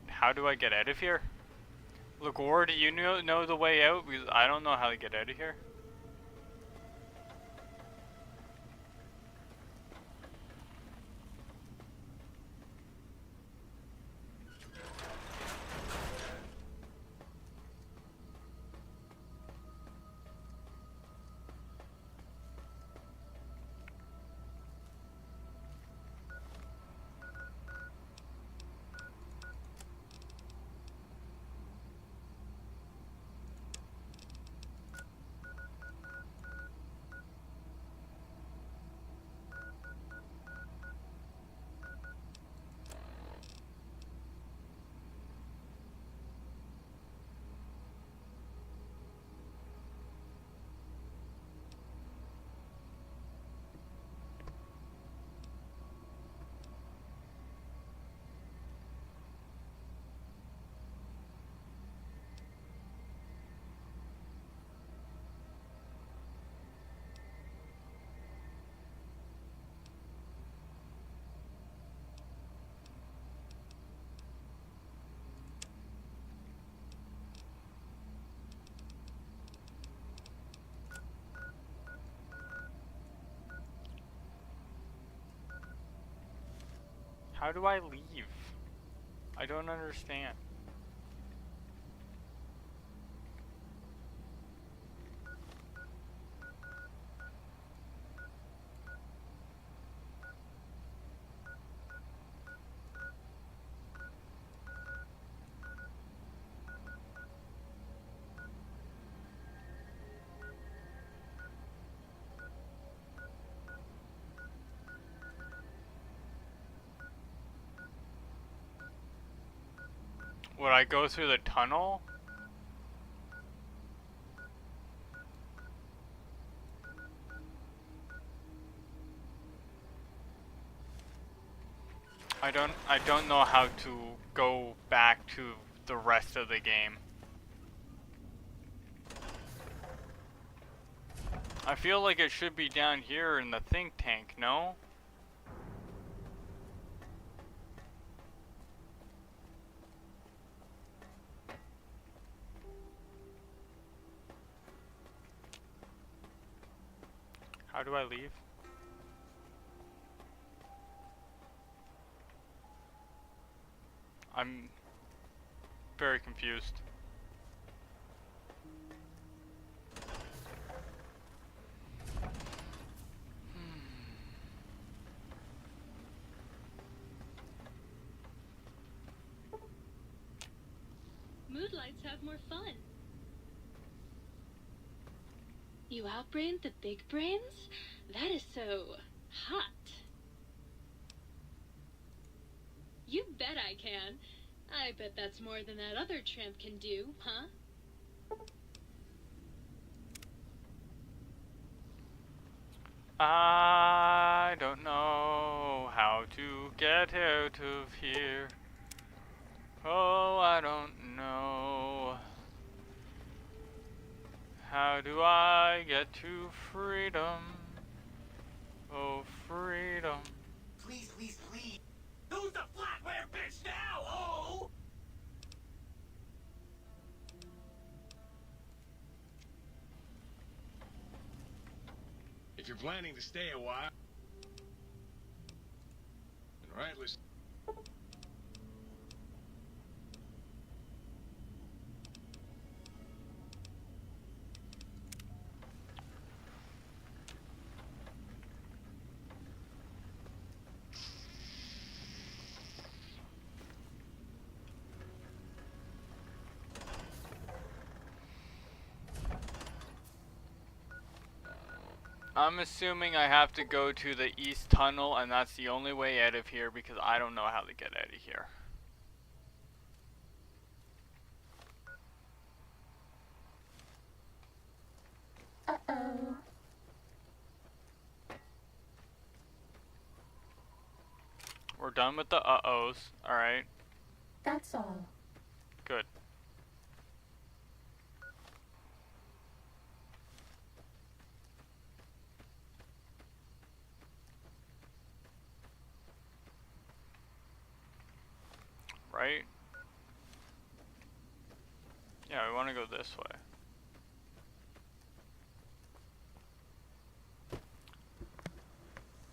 How do I get out of here? Ligor, do you know the way out? Because I don't know how to get out of here. How do I leave? I don't understand. Would I go through the tunnel? I don't know how to go back to the rest of the game. I feel like it should be down here in the think tank, no? How do I leave? I'm very confused. Moodlights have more fun. You outbrained the big brains? That is so hot. You bet I can. I bet that's more than that other tramp can do, huh? I don't know how to get out of here. Oh, I don't know. How do I get to freedom? Oh, freedom. Please, please, please. Who's the flatware bitch now, oh? If you're planning to stay a while... Alright, listen. I'm assuming I have to go to the east tunnel and that's the only way out of here because I don't know how to get out of here. Uh-oh. We're done with the uh-ohs, alright? That's all. Good. Right? Yeah, we want to go this way.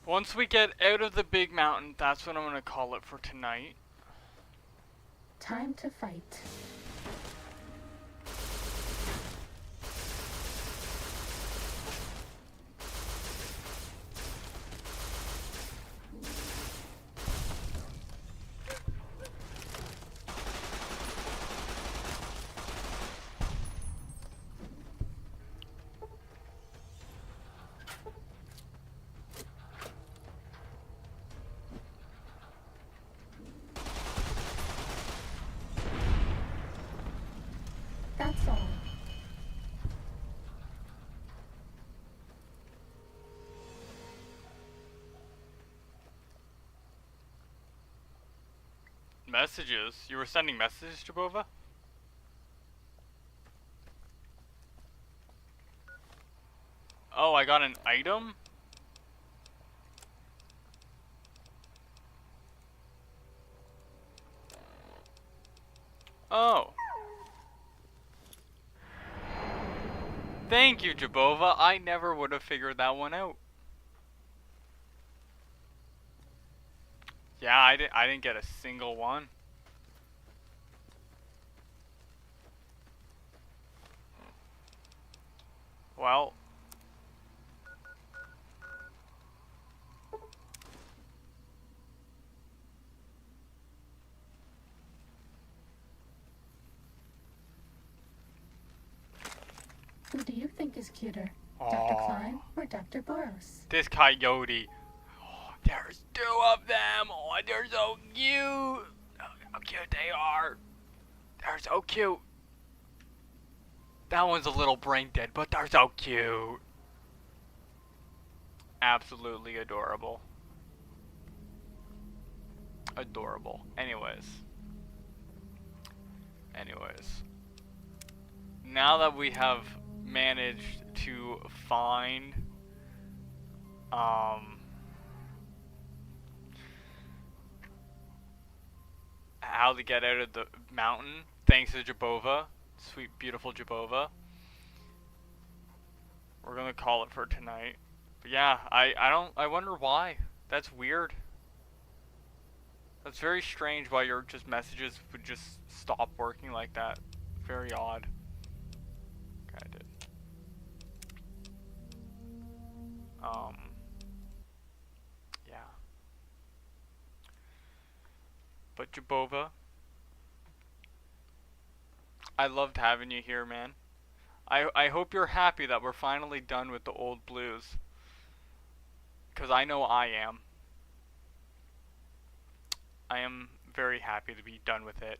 Once we get out of the big mountain, that's what I'm going to call it for tonight. Time to fight. That's all. Messages? You were sending messages, Jabova? Oh, I got an item? Oh. Thank you, Jabova. I never would have figured that one out. Yeah, I didn't get a single one. Well, Who do you think is cuter, Dr. Klein or Dr. Boros? this coyote. Oh, there's two of them. Oh, they're so cute. Oh, how cute they are. They're so cute. That one's a little brain dead, but they're so cute. Absolutely adorable. Adorable. Anyways. Now that we have managed to find how to get out of the mountain, thanks to Jabova, sweet beautiful Jabova, we're gonna call it for tonight. But yeah, I wonder why. That's weird. That's very strange why your just messages would just stop working like that. Very odd. Okay, I did. Yeah. But Jabova, I loved having you here, man. I hope you're happy that we're finally done with the old blues. 'Cause I know I am. I am very happy to be done with it.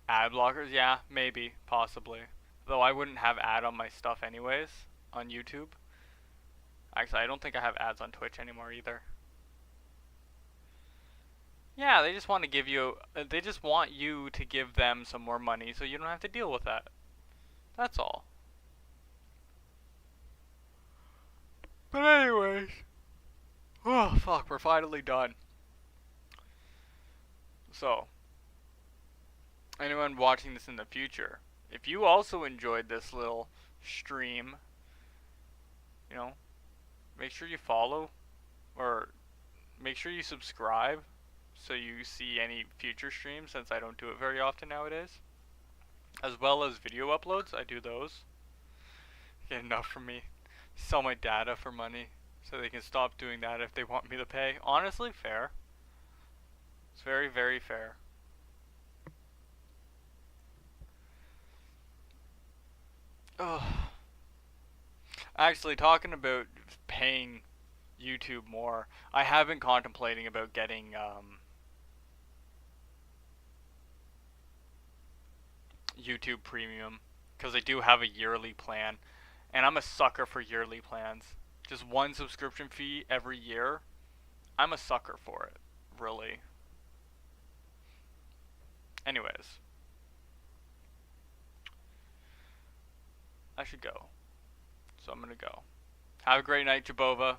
Ad blockers? Yeah, maybe, possibly. Though I wouldn't have ad on my stuff anyways, on YouTube. Actually, I don't think I have ads on Twitch anymore either. Yeah, they just want to give you, they just want you to give them some more money so you don't have to deal with that. That's all. But anyways. Oh, fuck, we're finally done. So, anyone watching this in the future, if you also enjoyed this little stream, you know, make sure you follow, or make sure you subscribe so you see any future streams, since I don't do it very often nowadays. As well as video uploads, I do those. Get enough from me. Sell my data for money so they can stop doing that if they want me to pay. Honestly, fair. It's very, very fair. Ugh. Actually, talking about paying YouTube more, I have been contemplating about getting YouTube Premium, because I do have a yearly plan, and I'm a sucker for yearly plans. Just one subscription fee every year. I'm a sucker for it, really. Anyways, I should go, so I'm gonna go. Have a great night, Jabova.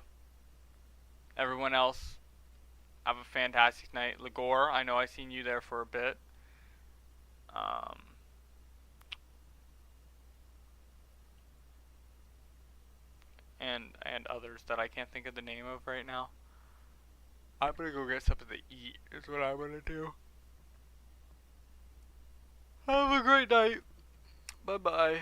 Everyone else, have a fantastic night. Ligor, I know I seen you there for a bit. And others that I can't think of the name of right now. I'm gonna go get something to eat, is what I'm gonna do. Have a great night. Bye bye.